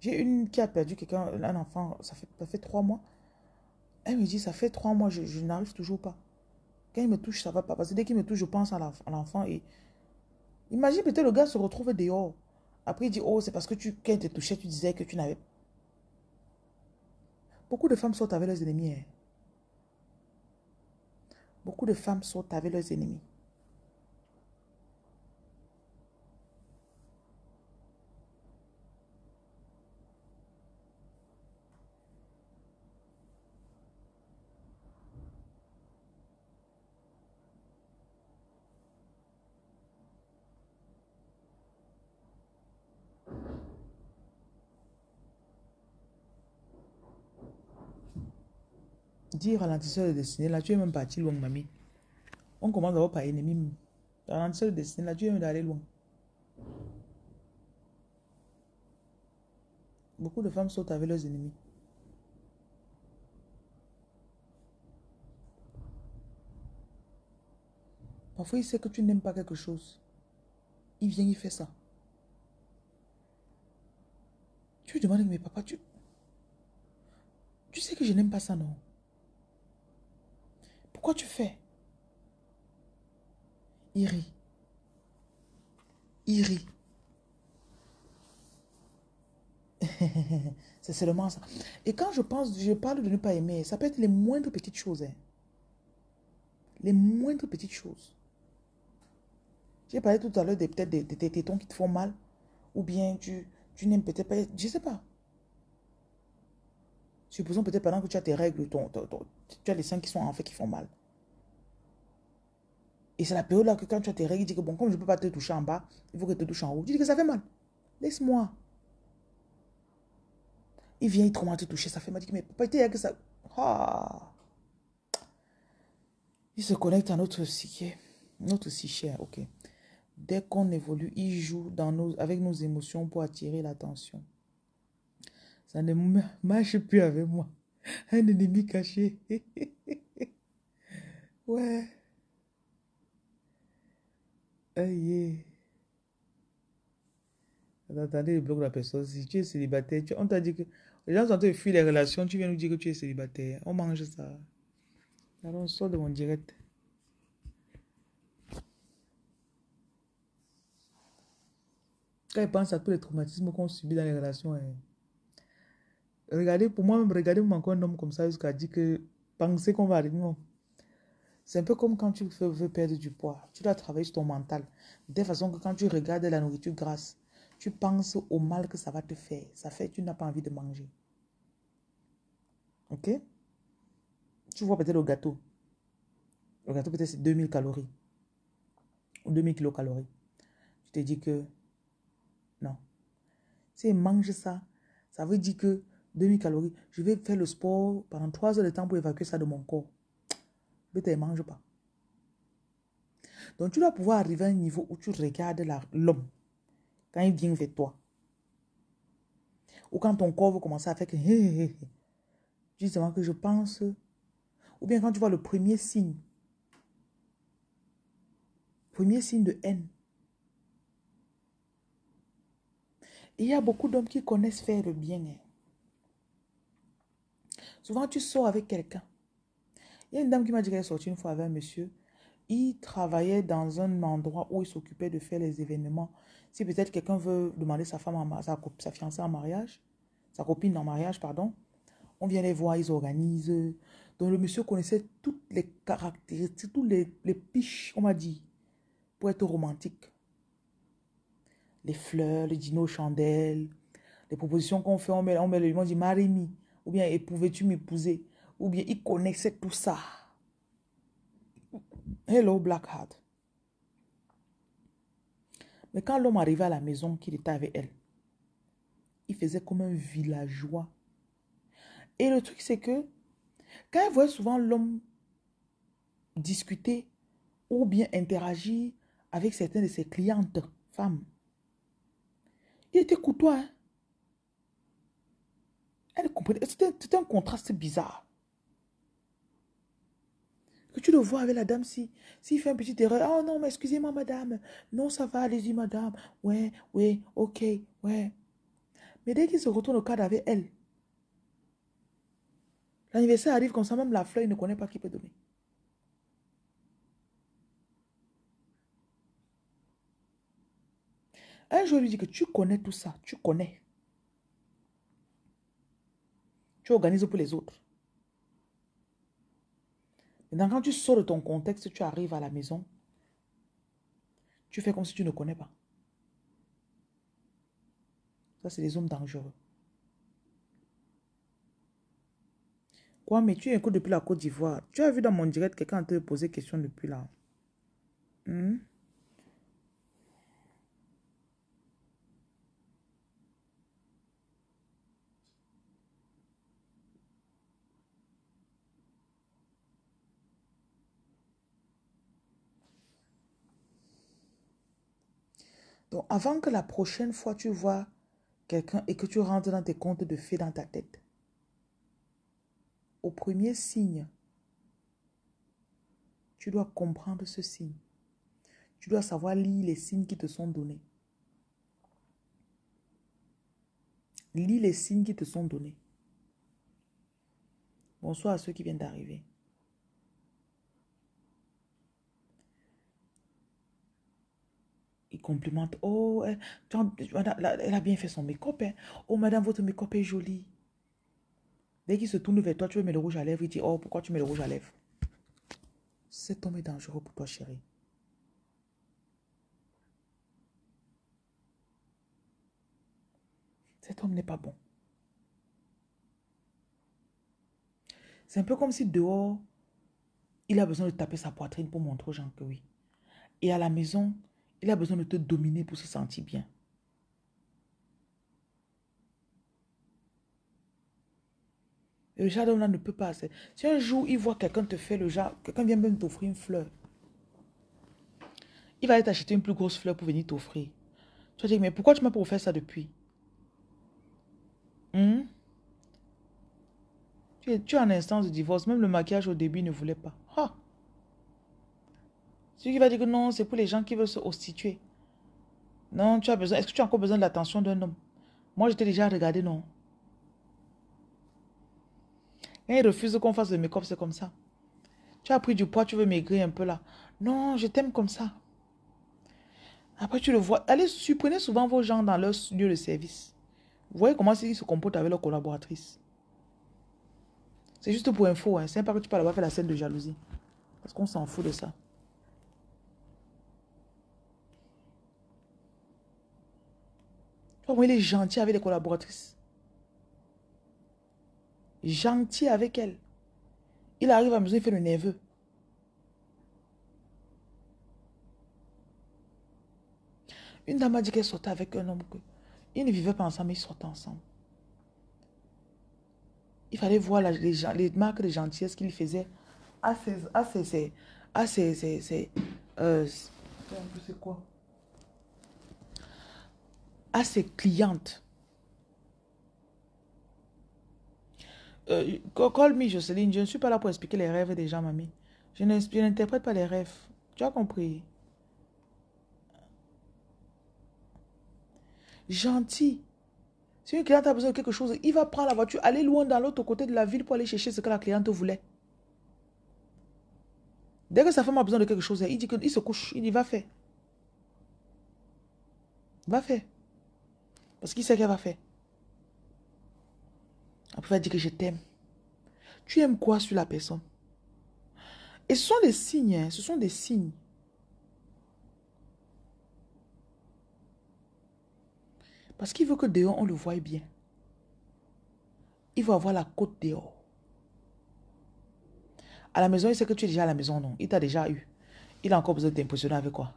J'ai une qui a perdu quelqu'un, un enfant, ça fait 3 mois. Elle me dit, ça fait 3 mois, je n'arrive toujours pas. Quand il me touche, ça va pas. Parce que dès qu'il me touche, je pense à l'enfant. Et imagine peut-être le gars se retrouve dehors. Après, il dit, oh, c'est parce que quand il te touchait, tu disais que tu n'avais... Beaucoup de femmes sortent avec leurs ennemis. Hein. Beaucoup de femmes sortent avec leurs ennemis. Dis ralentisseur de destinée, là, tu es même parti loin, mamie. On commence d'abord par ennemi. Ralentisseur de destinée, là, tu es même d'aller loin. Beaucoup de femmes sortent avec leurs ennemis. Parfois, il sait que tu n'aimes pas quelque chose. Il vient, il fait ça. Tu lui demandes, mais papa, tu sais que je n'aime pas ça, non? Pourquoi tu fais? Il rit. Il rit. C'est seulement ça. Et quand je parle de ne pas aimer, ça peut être les moindres petites choses. Hein. Les moindres petites choses. J'ai parlé tout à l'heure peut-être des tétons qui te font mal. Ou bien tu n'aimes peut-être pas. Je ne sais pas. Supposons peut-être pendant que tu as tes règles, tu as les seins qui sont en fait qui font mal. Et c'est la période là que quand tu as tes règles, il dit que bon, comme je ne peux pas te toucher en bas, il faut que je te touche en haut. Tu dis que ça fait mal. Laisse-moi. Il vient, il commence à te toucher, ça fait mal. Il dit mais papa, il que ça. Ah. Il se connecte à notre psyché. Notre psyché, ok. Dès qu'on évolue, il joue avec nos émotions pour attirer l'attention. Ça ne marche plus avec moi. Un ennemi caché. Ouais. Aïe. Attendez, le bloc la personne. Si tu es célibataire, on t'a dit que les gens sont en train de fuir les relations, tu viens nous dire que tu es célibataire. On mange ça. Alors on sort de mon direct. Quand ils pensent à tous les traumatismes qu'on subit dans les relations, hein. Regardez, pour moi-même, regardez-moi encore un homme comme ça jusqu'à dire que penser qu'on va arriver. Non. C'est un peu comme quand tu veux perdre du poids. Tu dois travailler sur ton mental. De telle façon que quand tu regardes la nourriture grasse, tu penses au mal que ça va te faire. Ça fait que tu n'as pas envie de manger. Ok? Tu vois peut-être le gâteau. Le gâteau peut-être c'est 2000 calories ou 2000 kilocalories. Tu te dis que non. Si il mange ça, ça veut dire que 2000 calories, je vais faire le sport pendant 3 heures de temps pour évacuer ça de mon corps. Peut-être il ne mange pas. Donc tu dois pouvoir arriver à un niveau où tu regardes l'homme quand il vient vers toi. Ou quand ton corps veut commencer à faire que justement que je pense. Ou bien quand tu vois le premier signe de haine. Et il y a beaucoup d'hommes qui connaissent faire le bien. Hein. Souvent tu sors avec quelqu'un. Il y a une dame qui m'a dit qu'elle est sortie une fois avec un monsieur. Il travaillait dans un endroit où il s'occupait de faire les événements. Si peut-être quelqu'un veut demander sa femme, sa fiancée en mariage, sa copine en mariage, pardon, on vient les voir, ils organisent. Donc le monsieur connaissait toutes les caractéristiques, tous les piches, on m'a dit, pour être romantique. Les fleurs, les dîners aux chandelles, les propositions qu'on fait, on met le on dit marie-moi, ou bien pouvais-tu m'épouser, ou bien il connaissait tout ça. Hello, Black Heart. Mais quand l'homme arrivait à la maison, qu'il était avec elle, il faisait comme un villageois. Et le truc, c'est que quand elle voyait souvent l'homme discuter ou bien interagir avec certaines de ses clientes femmes, il était courtois. Hein? Elle comprenait. C'était un contraste bizarre. Que tu le vois avec la dame, s'il fait un petit erreur, oh non, mais excusez-moi, madame. Non, ça va, allez-y, madame. Ouais, ouais, ok, ouais. Mais dès qu'il se retourne au cadre avec elle, l'anniversaire arrive comme ça, même la fleur, il ne connaît pas qui peut donner. Un jour, il lui dit que tu connais tout ça, tu connais. Tu organises pour les autres. Maintenant, quand tu sors de ton contexte, tu arrives à la maison, tu fais comme si tu ne connais pas. Ça, c'est des hommes dangereux. Quoi, mais tu écoutes depuis la Côte d'Ivoire. Tu as vu dans mon direct quelqu'un te poser question depuis là. Hmm? Donc, avant que la prochaine fois tu vois quelqu'un et que tu rentres dans tes comptes de fées dans ta tête, au premier signe, tu dois comprendre ce signe. Tu dois savoir lire les signes qui te sont donnés. Lis les signes qui te sont donnés. Bonsoir à ceux qui viennent d'arriver. Il complimente. Oh, elle a bien fait son make-up. Hein. Oh, madame, votre make-up est joli. Dès qu'il se tourne vers toi, tu veux mettre le rouge à lèvres. Il dit, oh, pourquoi tu mets le rouge à lèvres? Cet homme est dangereux pour toi, chérie. Cet homme n'est pas bon. C'est un peu comme si dehors, il a besoin de taper sa poitrine pour montrer aux gens que oui. Et à la maison, il a besoin de te dominer pour se sentir bien. Et le genre d'homme là ne peut pas. Si un jour il voit quelqu'un te faire le genre, quelqu'un vient même t'offrir une fleur, il va aller t'acheter une plus grosse fleur pour venir t'offrir. Tu vas dire, mais pourquoi tu m'as pas offert ça depuis? Hmm? Tu es en instance de divorce, même le maquillage au début il ne voulait pas. Ah. Celui qui va dire que non, c'est pour les gens qui veulent se prostituer. Non, tu as besoin. Est-ce que tu as encore besoin de l'attention d'un homme? Moi, je t'ai déjà regardé, non. Quand il refuse qu'on fasse le make-up, c'est comme ça. Tu as pris du poids, tu veux maigrir un peu là. Non, je t'aime comme ça. Après, tu le vois. Allez, surprenez souvent vos gens dans leur lieu de service. Vous voyez comment ils se comportent avec leurs collaboratrices. C'est juste pour info, hein. C'est pas que tu peux là-bas faire la scène de jalousie. Parce qu'on s'en fout de ça. Oh, il est gentil avec les collaboratrices. Gentil avec elles. Il arrive à la maison, il fait le nerveux. Une dame a dit qu'elle sortait avec un homme. Ils ne vivaient pas ensemble, mais ils sortaient ensemble. Il fallait voir les marques de gentillesse qu'il faisait c'est quoi? À ses clientes. Call me Jocelyne, je ne suis pas là pour expliquer les rêves des gens, mamie. Je n'interprète pas les rêves. Tu as compris? Gentil. Si une cliente a besoin de quelque chose, il va prendre la voiture, aller loin dans l'autre côté de la ville pour aller chercher ce que la cliente voulait. Dès que sa femme a besoin de quelque chose, il dit qu'il se couche. Il dit, va faire. Va faire. Parce qu'il sait qu'elle va faire. Après, il va dire que je t'aime. Tu aimes quoi sur la personne? Et ce sont des signes, hein, ce sont des signes. Parce qu'il veut que dehors, on le voie bien. Il veut avoir la côte dehors. À la maison, il sait que tu es déjà à la maison, non? Il t'a déjà eu. Il a encore besoin de t'impressionner avec quoi?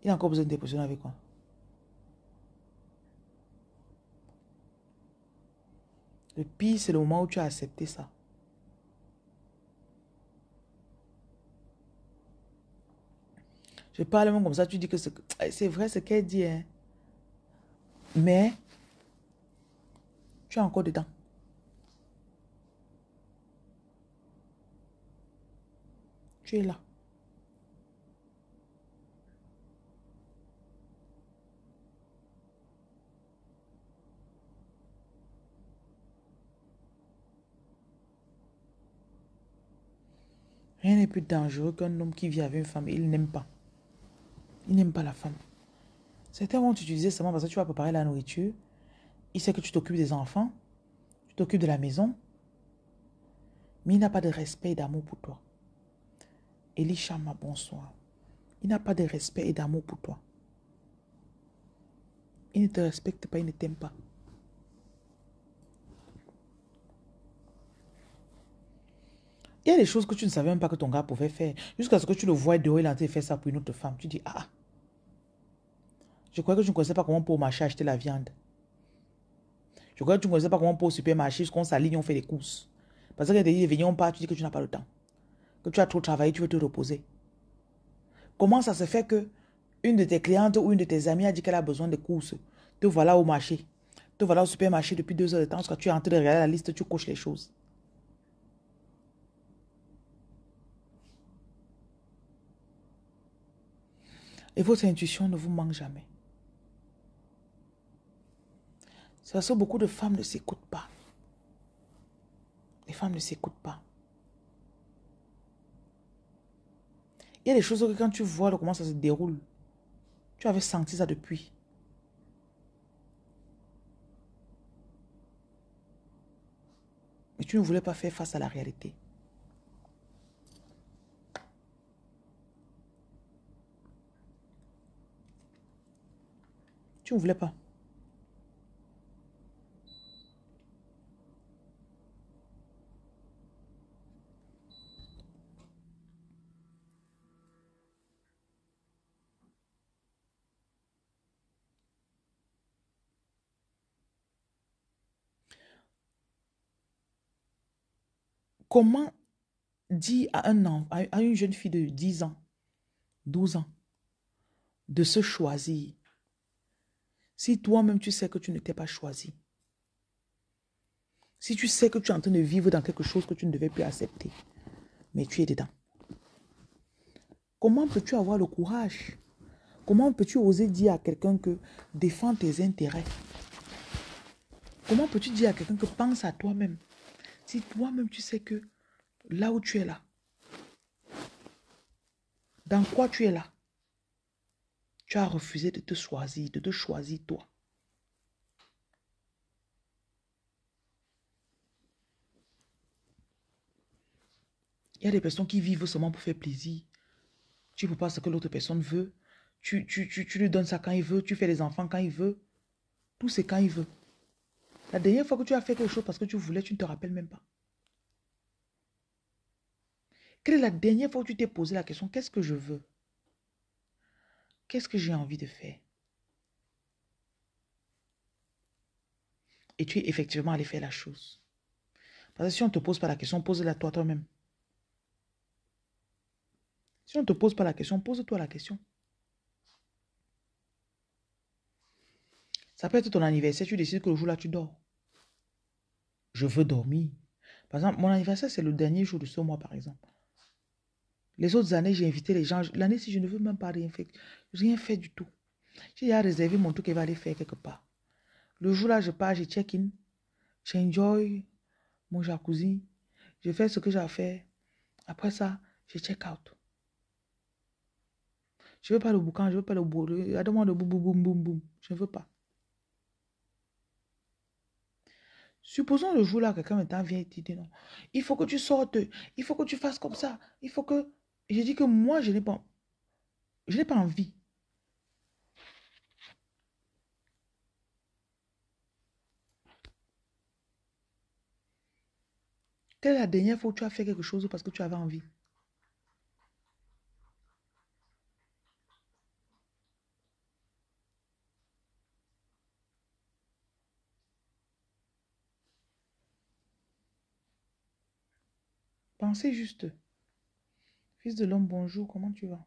Il a encore besoin de t'impressionner avec quoi? Le pire, c'est le moment où tu as accepté ça. Je parle même comme ça, tu dis que c'est vrai ce qu'elle dit, hein. Mais, tu es encore dedans. Tu es là. Rien n'est plus dangereux qu'un homme qui vit avec une femme et il n'aime pas. Il n'aime pas la femme. Certains vont t'utiliser seulement parce que tu vas préparer la nourriture. Il sait que tu t'occupes des enfants. Tu t'occupes de la maison. Mais il n'a pas de respect et d'amour pour toi. Elishama, bonsoir. Il n'a pas de respect et d'amour pour toi. Il ne te respecte pas, il ne t'aime pas. Il y a des choses que tu ne savais même pas que ton gars pouvait faire. Jusqu'à ce que tu le vois dehors, il est en train de faire ça pour une autre femme. Tu dis, ah, je croyais que tu ne connaissais pas comment pour au marché acheter la viande. Je croyais que tu ne connaissais pas comment pour au supermarché, jusqu'on s'aligne, on fait des courses. Parce que quand il est venu, on part, tu dis que tu n'as pas le temps. Que tu as trop travaillé, tu veux te reposer. Comment ça se fait que une de tes clientes ou une de tes amies a dit qu'elle a besoin de courses? Te voilà au marché. Te voilà au supermarché depuis 2 heures de temps. Parce que tu es en train de regarder la liste, tu coches les choses. Et votre intuition ne vous manque jamais. C'est parce que beaucoup de femmes ne s'écoutent pas. Les femmes ne s'écoutent pas. Il y a des choses que quand tu vois comment ça se déroule, tu avais senti ça depuis. Mais tu ne voulais pas faire face à la réalité. Tu ne voulais pas. Comment dire à un enfant, à une jeune fille de 10 ans, 12 ans, de se choisir si toi-même tu sais que tu ne t'es pas choisi? Si tu sais que tu es en train de vivre dans quelque chose que tu ne devais plus accepter, mais tu es dedans. Comment peux-tu avoir le courage? Comment peux-tu oser dire à quelqu'un que défends tes intérêts? Comment peux-tu dire à quelqu'un que pense à toi-même? Si toi-même tu sais que là où tu es là, dans quoi tu es là, tu as refusé de te choisir toi. Il y a des personnes qui vivent seulement pour faire plaisir. Tu ne peux pas ce que l'autre personne veut. Tu lui donnes ça quand il veut. Tu fais les enfants quand il veut. Tout c'est quand il veut. La dernière fois que tu as fait quelque chose parce que tu voulais, tu ne te rappelles même pas. Quelle est la dernière fois où tu t'es posé la question, qu'est-ce que je veux? Qu'est-ce que j'ai envie de faire? Et tu es effectivement allé faire la chose. Parce que si on ne te pose pas la question, pose-la toi-même. Si on ne te pose pas la question, pose-toi la question. Ça peut être ton anniversaire, tu décides que le jour-là, tu dors. Je veux dormir. Par exemple, mon anniversaire, c'est le dernier jour de ce mois, par exemple. Les autres années, j'ai invité les gens. L'année-ci, je ne veux même pas rien faire du tout. J'ai déjà réservé mon truc qui va aller faire quelque part. Le jour-là, je pars, je check-in. J'enjoy mon jacuzzi. Je fais ce que j'ai à faire. Après ça, je check-out. Je ne veux pas le boucan, je ne veux pas le boulot. I don't want the boum, boum, boum, boum, boum. Je ne veux pas. Supposons le jour-là, quelqu'un maintenant vient et te dit non. Il faut que tu sortes. Il faut que tu fasses comme ça. Il faut que... J'ai dit que moi, je n'ai pas envie. Quelle est la dernière fois où tu as fait quelque chose parce que tu avais envie? Pensez juste. Fils de l'homme, bonjour, comment tu vas?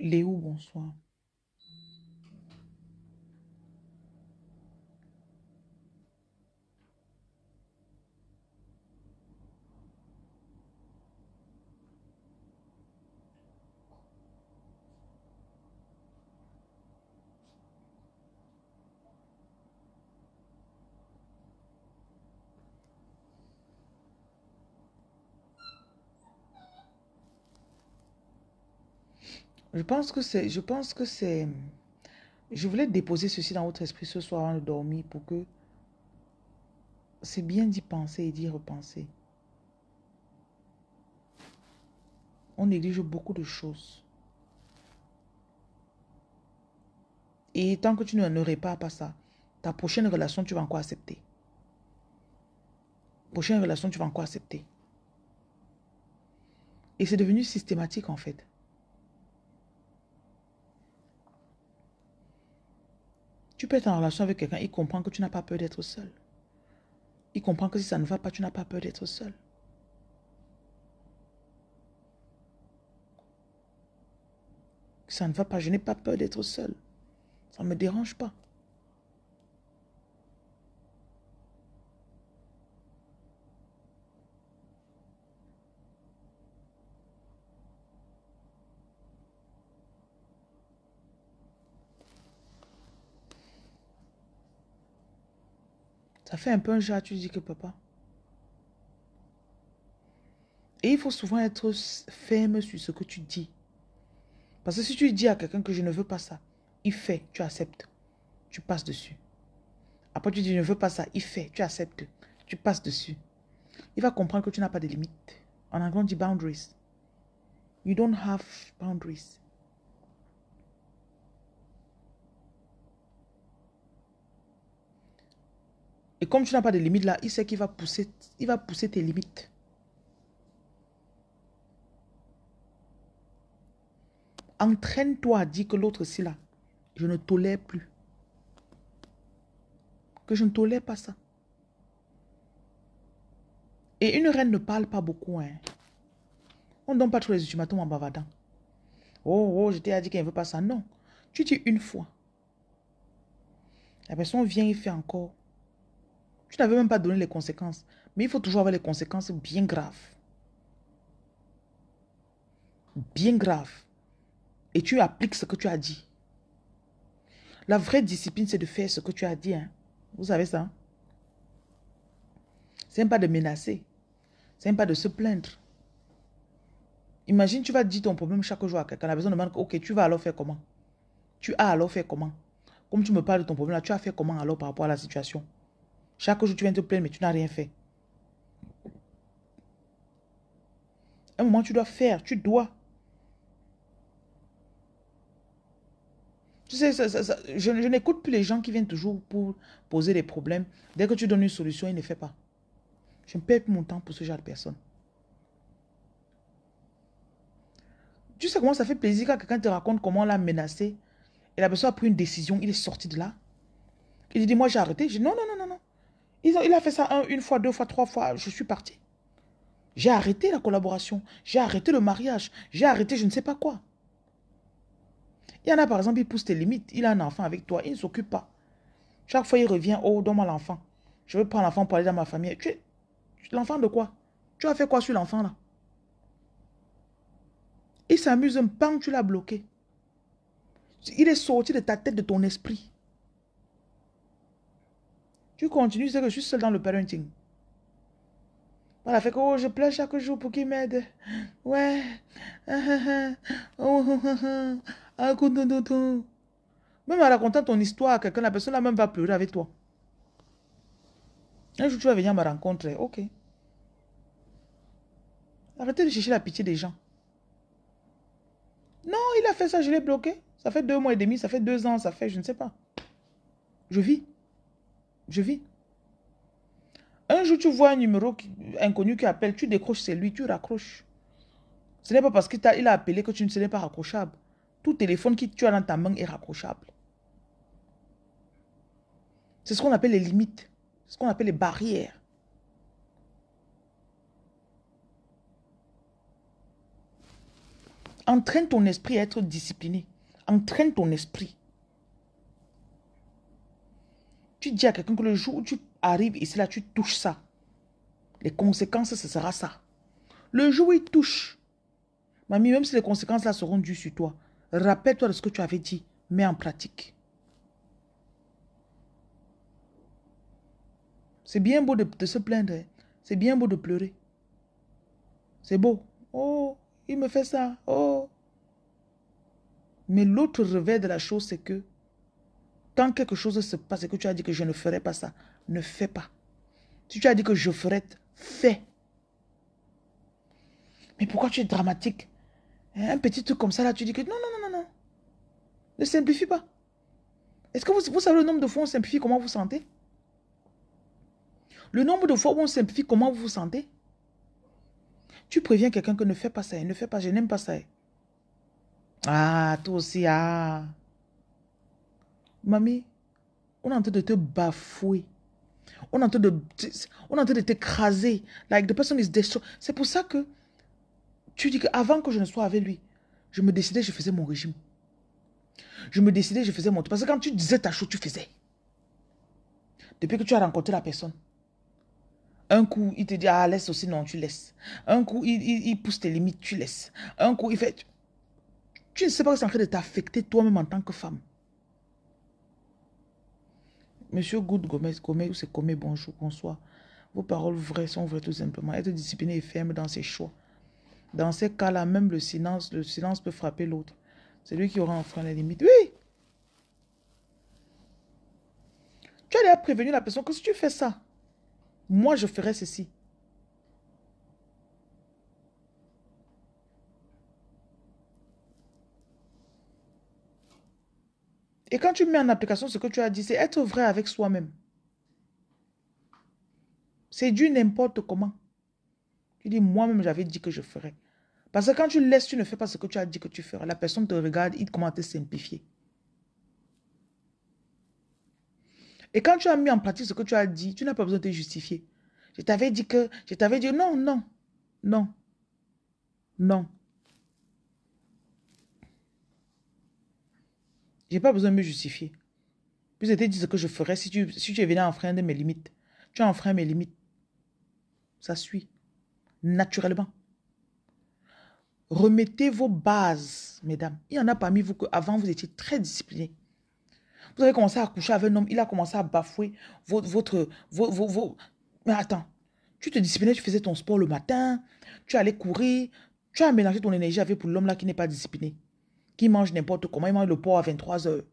Léo, bonsoir. Je voulais déposer ceci dans votre esprit ce soir avant de dormir pour que c'est bien d'y penser et d'y repenser. On néglige beaucoup de choses. Et tant que tu ne répares pas ça, ta prochaine relation, tu vas encore accepter. Prochaine relation, tu vas encore accepter. Et c'est devenu systématique en fait. Tu peux être en relation avec quelqu'un, il comprend que tu n'as pas peur d'être seul. Il comprend que si ça ne va pas, tu n'as pas peur d'être seul. Ça ne va pas, je n'ai pas peur d'être seul. Ça ne me dérange pas. Ça fait un peu un genre, tu dis que papa. Et il faut souvent être ferme sur ce que tu dis. Parce que si tu dis à quelqu'un que je ne veux pas ça, il fait, tu acceptes. Tu passes dessus. Après, tu dis, je ne veux pas ça. Il fait, tu acceptes. Tu passes dessus. Il va comprendre que tu n'as pas de limites. En anglais, on dit boundaries. You don't have boundaries. Et comme tu n'as pas de limites là, il sait qu'il va pousser tes limites. Entraîne-toi à dire que l'autre ici là, je ne tolère plus. Que je ne tolère pas ça. Et une reine ne parle pas beaucoup. Hein. On ne donne pas trop les ultimatums en bavardant. Oh, je t'ai dit qu'elle ne veut pas ça. Non. Tu dis une fois. La personne vient et fait encore. Tu n'avais même pas donné les conséquences. Mais il faut toujours avoir les conséquences bien graves. Bien graves. Et tu appliques ce que tu as dit. La vraie discipline, c'est de faire ce que tu as dit. Hein. Vous savez ça? C'est même pas de menacer. C'est même pas de se plaindre. Imagine, tu vas dire ton problème chaque jour à quelqu'un. La personne demande, ok, tu vas alors faire comment? Tu as alors fait comment? Comme tu me parles de ton problème là, tu as fait comment alors par rapport à la situation? Chaque jour, tu viens te plaindre, mais tu n'as rien fait. À un moment, tu dois faire. Tu dois. Tu sais, je n'écoute plus les gens qui viennent toujours pour poser des problèmes. Dès que tu donnes une solution, ils ne font pas. Je ne perds plus mon temps pour ce genre de personnes. Tu sais comment ça fait plaisir quand quelqu'un te raconte comment on l'a menacé et la personne a pris une décision, il est sorti de là. Il dit, moi j'ai arrêté. Je dis, non, non, non, non, non. Il a fait ça une fois, deux fois, trois fois, je suis parti. J'ai arrêté la collaboration. J'ai arrêté le mariage. J'ai arrêté je ne sais pas quoi. Il y en a par exemple, il pousse tes limites. Il a un enfant avec toi, il ne s'occupe pas. Chaque fois, il revient, oh, donne-moi l'enfant. Je veux prendre l'enfant pour aller dans ma famille. L'enfant de quoi? Tu as fait quoi sur l'enfant là? Il s'amuse, bang, tu l'as bloqué. Il est sorti de ta tête, de ton esprit. Tu continues, c'est que je suis seul dans le parenting. Voilà, fait que oh, je pleure chaque jour pour qu'il m'aide. Ouais. Même en racontant ton histoire à quelqu'un, la personne là même va pleurer avec toi. Un jour, tu vas venir me rencontrer. Ok. Arrêtez de chercher la pitié des gens. Non, il a fait ça, je l'ai bloqué. Ça fait 2 mois et demi, ça fait 2 ans, ça fait, je ne sais pas. Je vis. Je vis. Un jour, tu vois un numéro inconnu qui appelle, tu décroches, c'est lui, tu raccroches. Ce n'est pas parce qu'il a appelé que tu ne serais pas raccrochable. Tout téléphone que tu as dans ta main est raccrochable. C'est ce qu'on appelle les limites. C'est ce qu'on appelle les barrières. Entraîne ton esprit à être discipliné. Entraîne ton esprit. Tu dis à quelqu'un que le jour où tu arrives ici, là, tu touches ça. Les conséquences, ce sera ça. Le jour où il touche, mamie, même si les conséquences là seront dues sur toi, rappelle-toi de ce que tu avais dit. Mets en pratique. C'est bien beau de se plaindre. Hein. C'est bien beau de pleurer. C'est beau. Oh, il me fait ça. Oh. Mais l'autre revers de la chose, c'est que quand quelque chose se passe et que tu as dit que je ne ferai pas ça, ne fais pas. Si tu as dit que je ferai, fais. Mais pourquoi tu es dramatique? Un petit truc comme ça, là, tu dis que non, non, non, non, non. Ne simplifie pas. Est-ce que vous savez le nombre de fois où on simplifie comment vous vous sentez? Le nombre de fois où on simplifie comment vous vous sentez? Tu préviens quelqu'un que ne fais pas ça, ne fais pas, je n'aime pas ça. Ah, toi aussi, ah. Mamie, on est en train de te bafouer. On est en train de t'écraser. Like the person is destroyed. C'est pour ça que tu dis qu'avant que je ne sois avec lui, je me décidais, je faisais mon régime. Je me décidais, je faisais mon truc. Parce que quand tu disais ta chose, tu faisais. Depuis que tu as rencontré la personne. Un coup, il te dit, ah, laisse aussi, non, tu laisses. Un coup, il pousse tes limites, tu laisses. Un coup, il fait... Tu ne sais pas que c'est en train de t'affecter toi-même en tant que femme. Monsieur Good Gomez, Gomez ou c'est Gomez, bonjour, bonsoir. Vos paroles vraies sont vraies tout simplement. Être discipliné et ferme dans ses choix. Dans ces cas-là, même le silence peut frapper l'autre. C'est lui qui aura enfreint les limites. Oui! prévenu la personne que si tu fais ça, moi je ferai ceci. Et quand tu mets en application ce que tu as dit, c'est être vrai avec soi-même. C'est du n'importe comment. Tu dis, moi-même, j'avais dit que je ferais. Parce que quand tu laisses, tu ne fais pas ce que tu as dit que tu feras. La personne te regarde, il commence à te simplifier. Et quand tu as mis en pratique ce que tu as dit, tu n'as pas besoin de te justifier. Je t'avais dit que, je t'avais dit, non, non, non, non. Je n'ai pas besoin de me justifier. Puis je t'ai dit ce que je ferais si tu venais enfreindre mes limites. Tu as enfreint mes limites. Ça suit. Naturellement. Remettez vos bases, mesdames. Il y en a parmi vous qu'avant, vous étiez très disciplinés. Vous avez commencé à coucher avec un homme, il a commencé à bafouer Mais attends, tu te disciplinais, tu faisais ton sport le matin, tu allais courir, tu as mélangé ton énergie avec pour l'homme là qui n'est pas discipliné, qui mange n'importe comment, il mange le porc à 23 heures.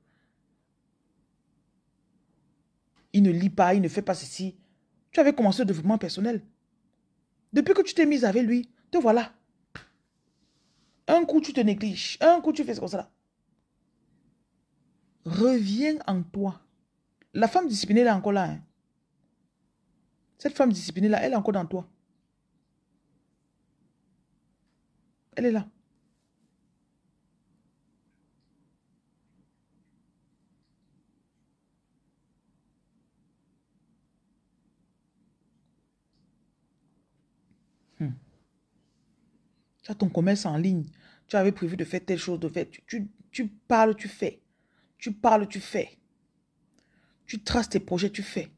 Il ne lit pas, il ne fait pas ceci. Tu avais commencé le développement personnel. Depuis que tu t'es mise avec lui, te voilà. Un coup, tu te négliges. Un coup, tu fais comme ça. Reviens en toi. La femme disciplinée, elle est encore là. Hein. Cette femme disciplinée là, elle est encore dans toi. Elle est là. Tu as ton commerce en ligne. Tu avais prévu de faire telle chose, de faire. Tu parles, tu fais. Tu parles, tu fais. Tu traces tes projets, tu fais.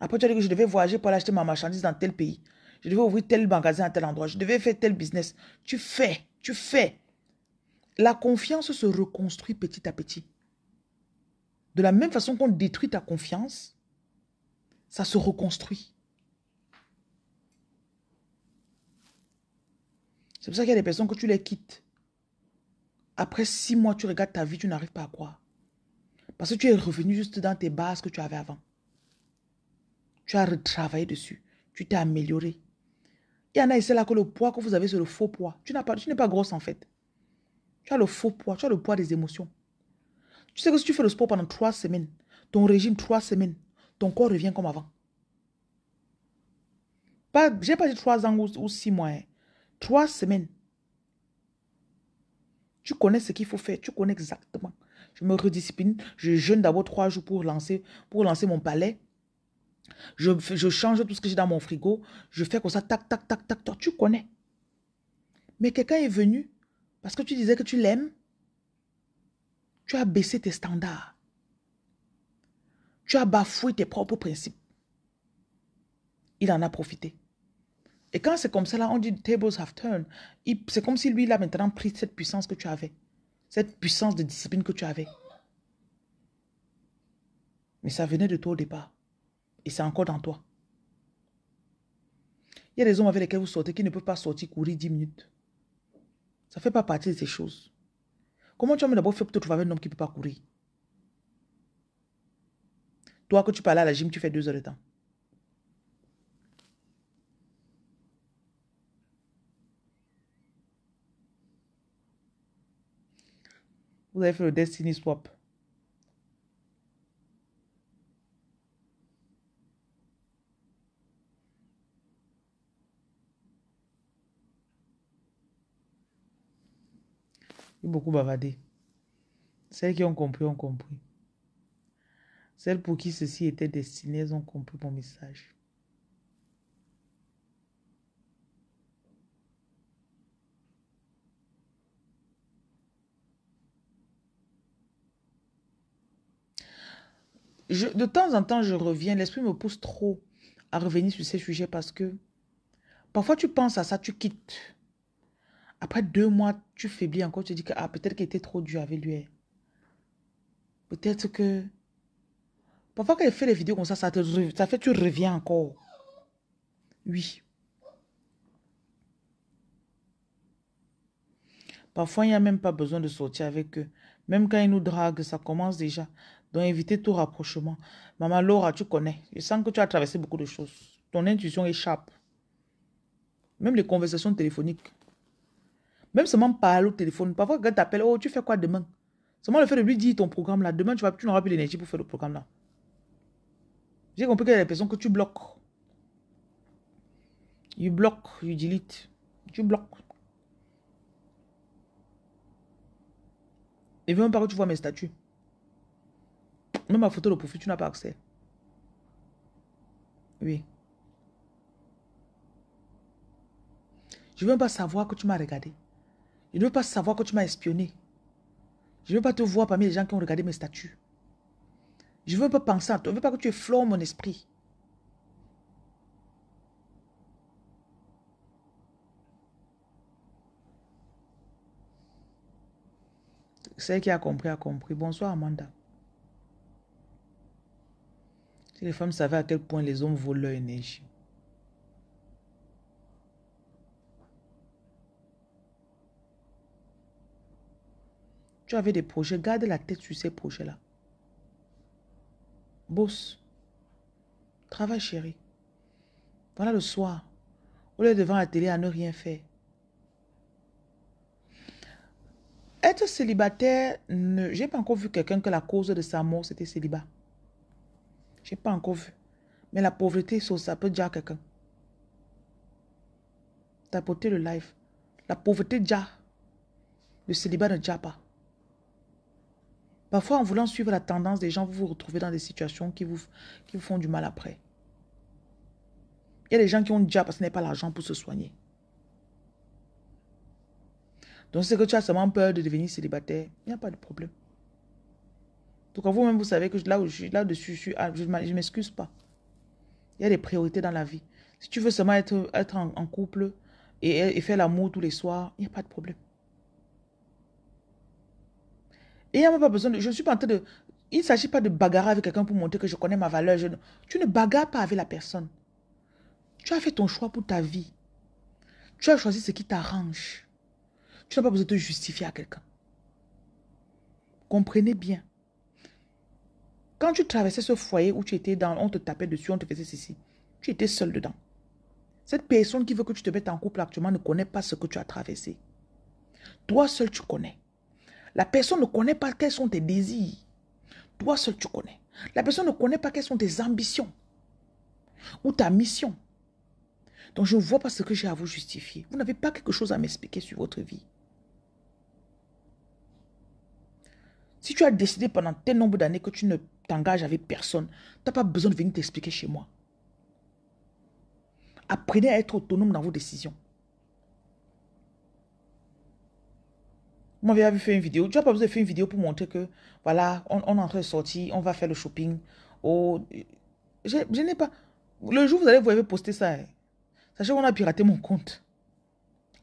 Après, tu as dit que je devais voyager pour aller acheter ma marchandise dans tel pays. Je devais ouvrir tel magasin à tel endroit. Je devais faire tel business. Tu fais, tu fais. La confiance se reconstruit petit à petit. De la même façon qu'on détruit ta confiance, ça se reconstruit. C'est pour ça qu'il y a des personnes que tu les quittes. Après 6 mois, tu regardes ta vie, tu n'arrives pas à croire. Parce que tu es revenu juste dans tes bases que tu avais avant. Tu as retravaillé dessus. Tu t'es amélioré. Il y en a ici là que le poids que vous avez, c'est le faux poids. Tu n'es pas grosse en fait. Tu as le faux poids. Tu as le poids des émotions. Tu sais que si tu fais le sport pendant 3 semaines, ton régime 3 semaines, ton corps revient comme avant. Je n'ai pas dit 3 ans ou 6 mois. 3 semaines. Tu connais ce qu'il faut faire. Tu connais exactement. Je me rediscipline. Je jeûne d'abord 3 jours pour lancer mon palais. Je change tout ce que j'ai dans mon frigo. Je fais comme ça, tac, tac, tac, tac, tac. Tu connais. Mais quelqu'un est venu parce que tu disais que tu l'aimes. Tu as baissé tes standards. Tu as bafoué tes propres principes. Il en a profité. Et quand c'est comme ça, là, on dit tables have turned. C'est comme si lui, il a maintenant pris cette puissance que tu avais. Cette puissance de discipline que tu avais. Mais ça venait de toi au départ. Et c'est encore dans toi. Il y a des hommes avec lesquels vous sortez qui ne peuvent pas sortir courir 10 minutes. Ça ne fait pas partie de ces choses. Comment tu as d'abord fait pour te trouver avec un homme qui ne peut pas courir? Toi, que tu peux aller à la gym, tu fais 2 heures de temps. Vous avez fait le Destiny Swap. J'ai beaucoup bavardé. Celles qui ont compris, ont compris. Celles pour qui ceci était destiné, elles ont compris mon message. De temps en temps, je reviens. L'esprit me pousse trop à revenir sur ces sujets parce que parfois tu penses à ça, tu quittes. Après 2 mois, tu faiblis encore. Tu te dis que peut-être qu'il était trop dur avec lui. Peut-être que... Parfois quand il fait des vidéos comme ça, ça fait tu reviens encore. Oui. Parfois, il n'y a même pas besoin de sortir avec eux. Même quand ils nous draguent, ça commence déjà. Donc, évitez tout rapprochement. Maman Laura, tu connais. Je sens que tu as traversé beaucoup de choses. Ton intuition échappe. Même les conversations téléphoniques. Même seulement parler au téléphone. Parfois, quelqu'un t'appelle, oh, tu fais quoi demain? Seulement le fait de lui dire ton programme là. Demain, tu n'auras plus l'énergie pour faire le programme là. J'ai compris qu'il y a des personnes que tu bloques. You bloques, you delete. Tu bloques. Et même pas que tu vois mes statuts. Même ma photo de profil, tu n'as pas accès. Oui. Je ne veux même pas savoir que tu m'as regardé. Je ne veux pas savoir que tu m'as espionné. Je ne veux pas te voir parmi les gens qui ont regardé mes statuts. Je ne veux pas penser à toi. Je ne veux pas que tu effleures mon esprit. Celle qui a compris a compris. Bonsoir Amanda. Si les femmes savaient à quel point les hommes volent leur énergie. Tu avais des projets, garde la tête sur ces projets-là. Bosse. Travaille chérie. Voilà le soir. Au lieu devant la télé à ne rien faire. Être célibataire, j'ai pas encore vu quelqu'un que la cause de sa mort c'était célibat. J'ai pas encore vu. Mais la pauvreté, ça peut dire à quelqu'un. Tapoter le live. La pauvreté déjà. Le célibat ne déjà pas. Parfois, en voulant suivre la tendance des gens, vous vous retrouvez dans des situations qui vous font du mal après. Il y a des gens qui ont déjà parce qu'ils n'ont pas l'argent pour se soigner. Donc, c'est que tu as seulement peur de devenir célibataire. Il n'y a pas de problème. Donc, vous-même, vous savez que là où je suis, là-dessus, je ne m'excuse pas. Il y a des priorités dans la vie. Si tu veux seulement être en couple et faire l'amour tous les soirs, il n'y a pas de problème. Et il n'y a même pas besoin de... Je ne suis pas en train de... Il ne s'agit pas de bagarrer avec quelqu'un pour montrer que je connais ma valeur. Tu ne bagarres pas avec la personne. Tu as fait ton choix pour ta vie. Tu as choisi ce qui t'arrange. Tu n'as pas besoin de te justifier à quelqu'un. Comprenez bien. Quand tu traversais ce foyer où tu étais dans... On te tapait dessus, on te faisait ceci. Tu étais seul dedans. Cette personne qui veut que tu te mettes en couple actuellement ne connaît pas ce que tu as traversé. Toi seul, tu connais. La personne ne connaît pas quels sont tes désirs. Toi seul, tu connais. La personne ne connaît pas quelles sont tes ambitions ou ta mission. Donc, je ne vois pas ce que j'ai à vous justifier. Vous n'avez pas quelque chose à m'expliquer sur votre vie. Si tu as décidé pendant tel nombre d'années que tu ne t'engages avec personne, tu n'as pas besoin de venir t'expliquer chez moi. Apprenez à être autonome dans vos décisions. Vous m'avez fait une vidéo. Tu n'as pas besoin de faire une vidéo pour montrer que, voilà, on est en train de sortir, on va faire le shopping. Oh, je n'ai pas... Le jour où vous avez posté ça, sachez qu'on a piraté mon compte.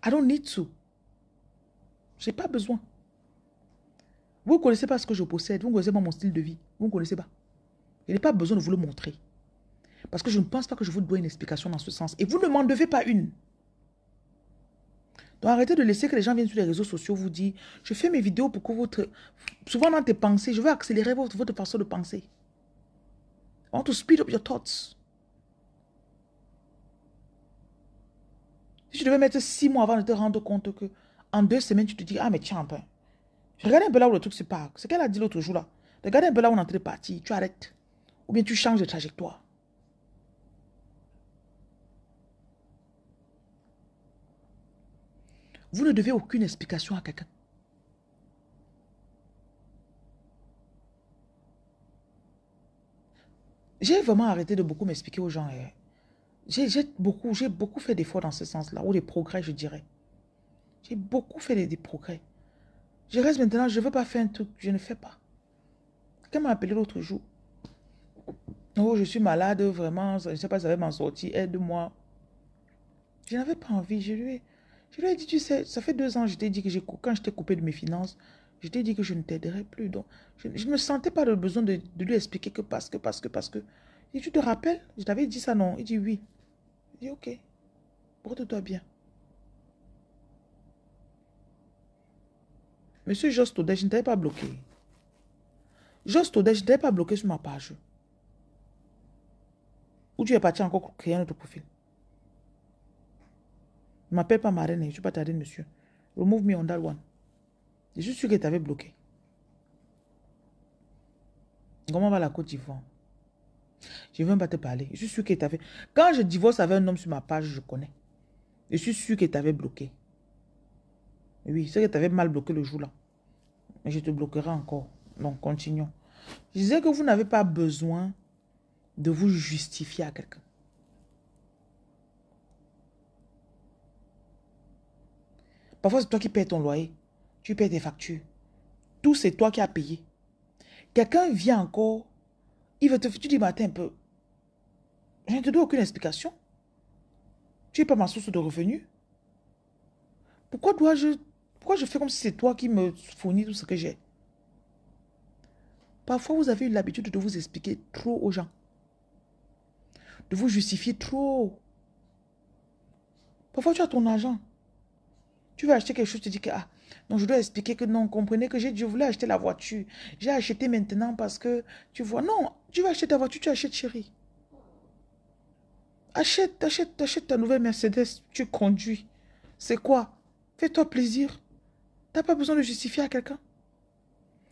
I don't need to. Je n'ai pas besoin. Vous ne connaissez pas ce que je possède. Vous ne connaissez pas mon style de vie. Vous ne connaissez pas. Je n'ai pas besoin de vous le montrer. Parce que je ne pense pas que je vous dois une explication dans ce sens. Et vous ne m'en devez pas une. Donc arrêtez de laisser que les gens viennent sur les réseaux sociaux vous dire, je fais mes vidéos pour que votre... Souvent dans tes pensées, je veux accélérer votre façon de penser. I want to speed up your thoughts. Si je devais mettre 6 mois avant de te rendre compte que en 2 semaines, tu te dis, ah mais tiens, ben, regarde un peu là où le truc se part. C'est qu'elle a dit l'autre jour là. Regarde un peu là où on est en train de partir. Tu arrêtes. Ou bien tu changes de trajectoire. Vous ne devez aucune explication à quelqu'un. J'ai vraiment arrêté de beaucoup m'expliquer aux gens. J'ai beaucoup fait d'efforts dans ce sens-là. Ou des progrès, je dirais. J'ai beaucoup fait des progrès. Je reste maintenant, je ne veux pas faire un truc, je ne fais pas. Quelqu'un m'a appelé l'autre jour. Oh, je suis malade, vraiment, je ne sais pas si ça va m'en sortir, aide-moi. Je n'avais pas envie, je lui ai dit, tu sais, ça fait 2 ans, je t'ai dit que quand je t'ai coupé de mes finances, je t'ai dit que je ne t'aiderai plus. Donc, je ne me sentais pas le besoin de lui expliquer que parce que. Et tu te rappelles, je t'avais dit ça, non? Il dit oui. Je dis ok, porte-toi bien. Monsieur Jostodet, je ne t'avais pas bloqué. Just Odette, je ne t'avais pas bloqué sur ma page. Ou tu es parti encore créer un autre profil. Ne m'appelle pas ma reine, je ne suis pas ta reine, monsieur. Remove me on that one. Je suis sûr que tu avais bloqué. Comment va la Côte d'Ivoire? Je ne veux même pas te parler. Je suis sûr que tu avais... Quand je divorce avec un homme sur ma page, je connais. Je suis sûr que tu avais bloqué. Oui, c'est que tu avais mal bloqué le jour-là. Mais je te bloquerai encore. Donc, continuons. Je disais que vous n'avez pas besoin de vous justifier à quelqu'un. Parfois, c'est toi qui payes ton loyer. Tu payes tes factures. Tout, c'est toi qui as payé. Quelqu'un vient encore, il veut te... Tu dis, mais attends un peu. Je ne te donne aucune explication. Tu n'es pas ma source de revenus. Pourquoi je fais comme si c'est toi qui me fournis tout ce que j'ai? Parfois, vous avez eu l'habitude de vous expliquer trop aux gens. De vous justifier trop. Parfois, tu as ton argent. Tu veux acheter quelque chose, tu dis que, ah, non, je dois expliquer que non, comprenez que je voulais acheter la voiture. J'ai acheté maintenant parce que, tu vois, non, tu vas acheter ta voiture, tu achètes, chérie. Achète ta nouvelle Mercedes, tu conduis. C'est quoi? Fais-toi plaisir. Tu n'as pas besoin de justifier à quelqu'un.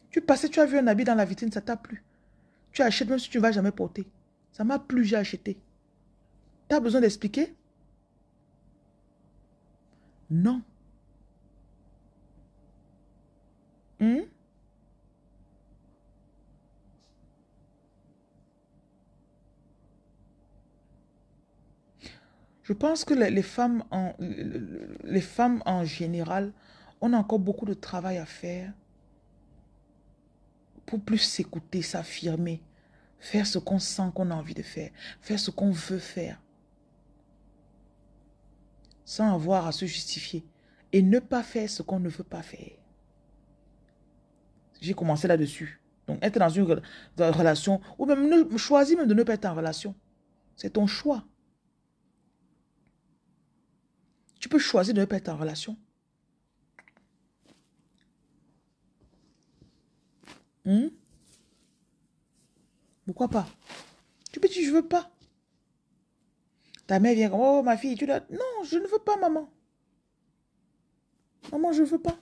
Tu passais, tu as vu un habit dans la vitrine, ça t'a plu. Tu achètes même si tu ne vas jamais porter. Ça m'a plu, j'ai acheté. Tu as besoin d'expliquer? Non. Hmm? Je pense que les femmes en général, on a encore beaucoup de travail à faire pour plus s'écouter, s'affirmer, faire ce qu'on sent qu'on a envie de faire ce qu'on veut faire, sans avoir à se justifier et ne pas faire ce qu'on ne veut pas faire. J'ai commencé là-dessus. Donc, être dans une relation, ou même choisir même de ne pas être en relation, c'est ton choix. Tu peux choisir de ne pas être en relation. Hmm? Pourquoi pas? Tu peux dire, je veux pas. Ta mère vient comme, oh ma fille, tu dois... Non, je ne veux pas, maman. Maman, je ne veux pas.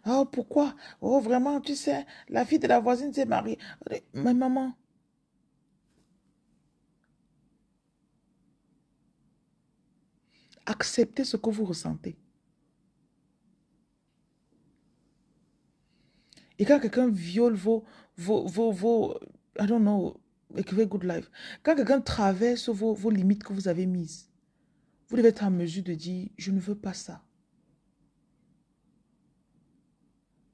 Oh, pourquoi? Oh, vraiment, tu sais, la fille de la voisine s'est mariée. Mais maman, acceptez ce que vous ressentez. Et quand quelqu'un viole I don't know, écrivez good life. Quand quelqu'un traverse vos limites que vous avez mises, vous devez être en mesure de dire, je ne veux pas ça.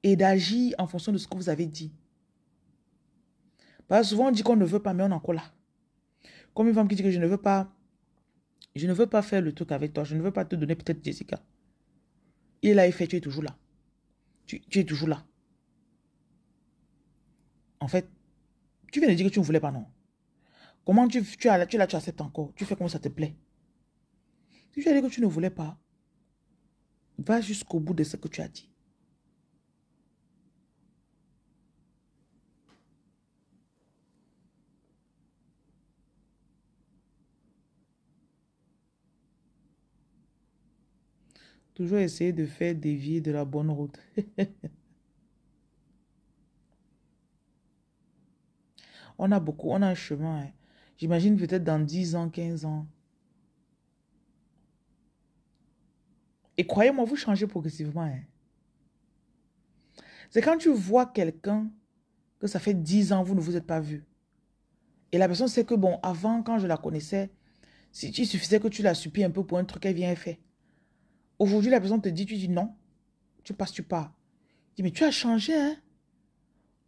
Et d'agir en fonction de ce que vous avez dit. Parce que souvent on dit qu'on ne veut pas, mais on est encore là. Comme une femme qui dit que je ne veux pas faire le truc avec toi, je ne veux pas te donner peut-être Jessica. Il est là, il fait, tu es toujours là. Tu es toujours là. En fait, tu viens de dire que tu ne voulais pas, non? Comment tu acceptes encore? Tu fais comme ça te plaît. Si tu as dit que tu ne voulais pas, va jusqu'au bout de ce que tu as dit. Toujours essayer de faire dévier de la bonne route. On a un chemin. Hein. J'imagine peut-être dans 10 ans, 15 ans. Et croyez-moi, vous changez progressivement. Hein. C'est quand tu vois quelqu'un que ça fait 10 ans, vous ne vous êtes pas vu. Et la personne sait que, bon, avant, quand je la connaissais, il suffisait que tu la supplies un peu pour un truc, elle vient et fait. Aujourd'hui, la personne te dit, tu dis non. Tu passes, tu pars. Tu dis, mais tu as changé, hein?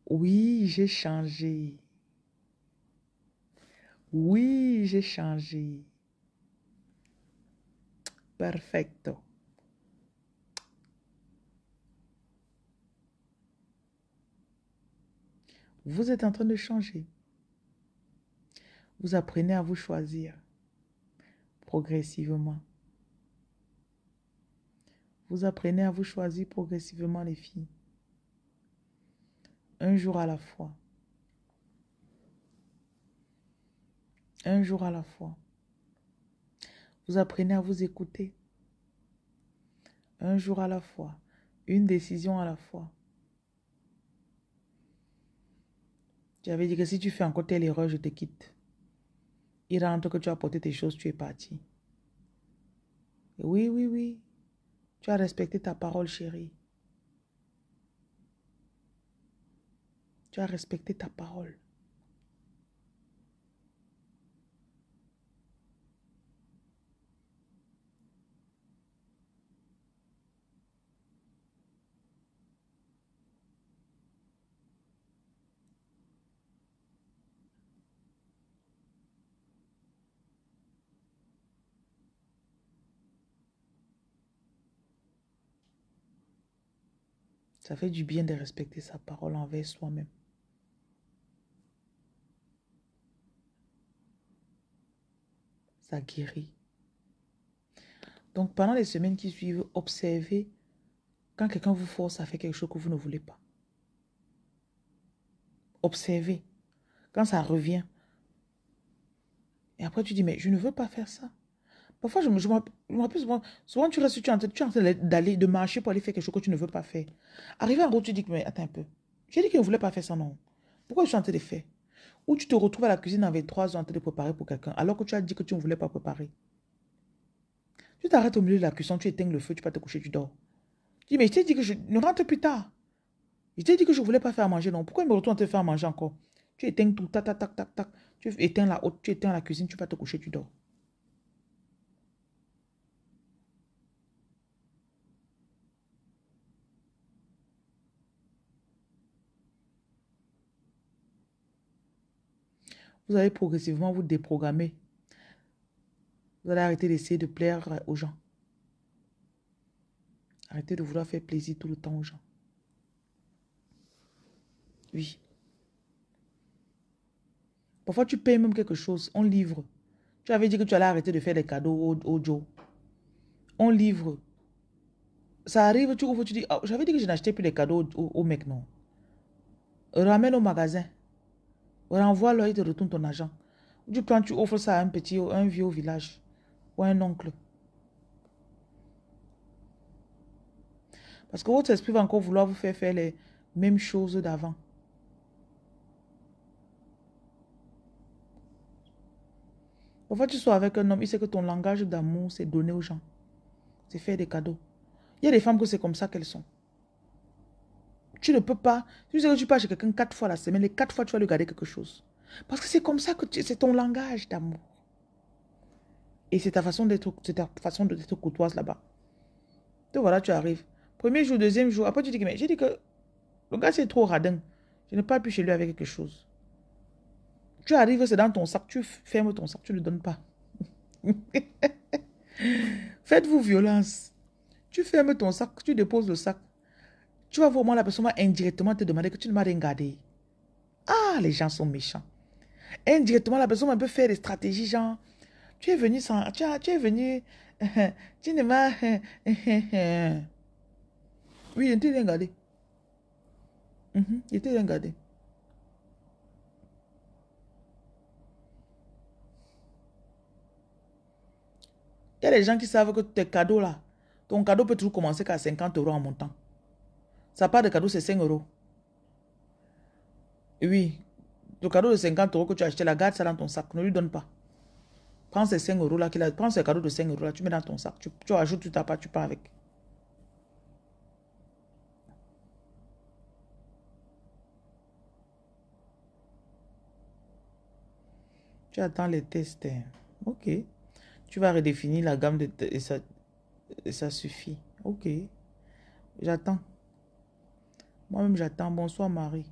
Oui, j'ai changé. Oui, j'ai changé. Perfecto. Vous êtes en train de changer. Vous apprenez à vous choisir progressivement. Vous apprenez à vous choisir progressivement, les filles. Un jour à la fois. Un jour à la fois. Vous apprenez à vous écouter. Un jour à la fois. Une décision à la fois. J'avais dit que si tu fais encore telle erreur, je te quitte. Il rentre que tu as porté tes choses, tu es parti. Et oui, oui, oui. Tu as respecté ta parole, chérie. Tu as respecté ta parole. Ça fait du bien de respecter sa parole envers soi-même. Ça guérit. Donc, pendant les semaines qui suivent, observez quand quelqu'un vous force à faire quelque chose que vous ne voulez pas. Observez. Quand ça revient. Et après, tu dis, mais je ne veux pas faire ça. Parfois, je me rappelle souvent, tu restes, tu es en train d'aller, de marcher pour aller faire quelque chose que tu ne veux pas faire. Arrivé en route, tu dis, mais attends un peu. J'ai dit que je ne voulais pas faire ça, non. Pourquoi je suis en train de faire? Ou tu te retrouves à la cuisine avec 3 heures en train de préparer pour quelqu'un, alors que tu as dit que tu ne voulais pas préparer. Tu t'arrêtes au milieu de la cuisson, tu éteins le feu, tu vas te coucher, tu dors. Tu dis, mais je t'ai dit que je ne rentre plus tard. Je t'ai dit que je ne voulais pas faire à manger, non. Pourquoi il me retourne te faire à manger encore? Tu éteins tout, tac, tac, tac, tac, tac. Tu éteins la haute, tu éteins la cuisine, tu vas te coucher, tu dors. Vous allez progressivement vous déprogrammer. Vous allez arrêter d'essayer de plaire aux gens. Arrêtez de vouloir faire plaisir tout le temps aux gens. Oui. Parfois, tu payes même quelque chose. On livre. Tu avais dit que tu allais arrêter de faire des cadeaux au Joe. On livre. Ça arrive, tu ouvres, tu dis, oh, j'avais dit que je n'achetais plus des cadeaux au mec, non. Ramène au magasin. Renvoie-le, il te retourne ton argent. Tu prends, tu offres ça à un vieux au village. Ou à un oncle. Parce que votre esprit va encore vouloir vous faire les mêmes choses d'avant. Parfois, tu sois avec un homme, il sait que ton langage d'amour, c'est donner aux gens. C'est faire des cadeaux. Il y a des femmes que c'est comme ça qu'elles sont. Tu ne peux pas. Tu sais que tu parles chez quelqu'un 4 fois la semaine, les 4 fois, tu vas lui garder quelque chose. Parce que c'est comme ça que c'est ton langage d'amour. Et c'est ta façon d'être courtoise là-bas. Donc voilà, tu arrives. Premier jour, deuxième jour, après tu dis que, mais j'ai dit que le gars c'est trop radin. Je ne parle plus chez lui avec quelque chose. Tu arrives, c'est dans ton sac, tu fermes ton sac, tu ne le donnes pas. Faites-vous violence. Tu fermes ton sac, tu déposes le sac. Tu vas voir, moi, la personne va indirectement te demander que tu ne m'as rien gardé. Ah, les gens sont méchants. Indirectement, la personne peut faire des stratégies, genre, tu es venu sans, tu es venu, tu ne m'as, oui, je ne t'ai rien gardé. Je t'ai rien gardé. Il y a des gens qui savent que tes cadeaux là, ton cadeau peut toujours commencer qu'à 50 euros en montant. Ça part de cadeau, c'est 5 euros. Et oui, le cadeau de 50 euros que tu as acheté, la garde ça dans ton sac, ne lui donne pas. Prends ces 5 euros là, prends ces cadeaux de 5 euros là, tu mets dans ton sac, tu ajoutes, tu tapes, tu pars avec. Tu attends les tests. Ok. Tu vas redéfinir la gamme et ça suffit. Ok. J'attends. Moi-même, j'attends. Bonsoir, Marie.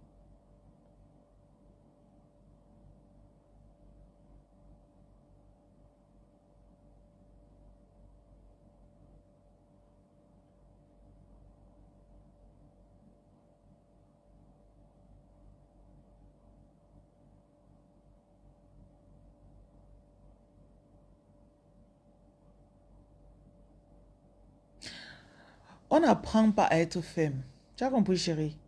On n'apprend pas à être ferme. Tu as compris, chérie?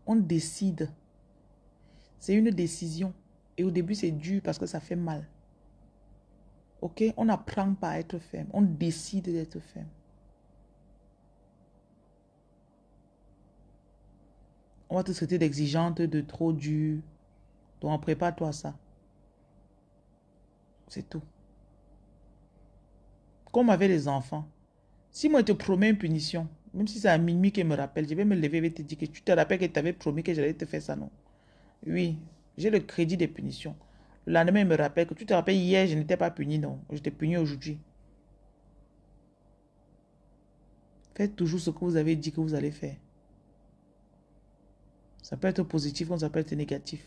On décide. C'est une décision. Et au début, c'est dur parce que ça fait mal. Ok? On n'apprend pas à être ferme. On décide d'être ferme. On va te traiter d'exigeante, de trop dur. Donc, prépare-toi à ça. C'est tout. Comme avec les enfants. Si moi, je te promets une punition, même si c'est à minuit qu'elle me rappelle, je vais me lever et te dire que tu te rappelles que tu avais promis que j'allais te faire ça, non? Oui, j'ai le crédit des punitions. Le lendemain, il me rappelle que tu te rappelles hier, je n'étais pas puni, non. Je t'ai puni aujourd'hui. Faites toujours ce que vous avez dit que vous allez faire. Ça peut être positif comme ça peut être négatif.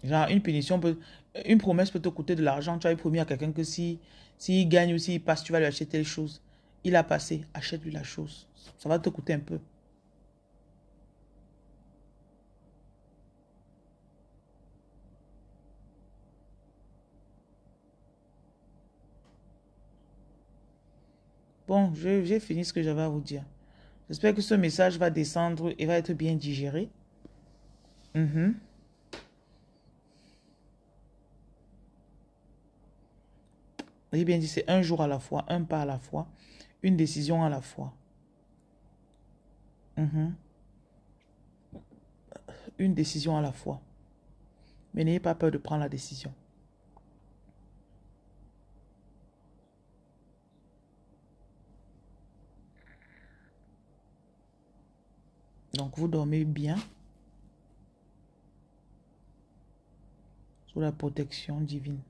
Genre, une promesse peut te coûter de l'argent. Tu as promis à quelqu'un que s'il gagne ou s'il passe, tu vas lui acheter les choses. Il a passé, achète-lui la chose. Ça va te coûter un peu. Bon, j'ai fini ce que j'avais à vous dire. J'espère que ce message va descendre et va être bien digéré. Mhm. J'ai bien dit, c'est un jour à la fois, un pas à la fois, une décision à la fois. Mhm. Une décision à la fois. Mais n'ayez pas peur de prendre la décision. Donc, vous dormez bien sous la protection divine.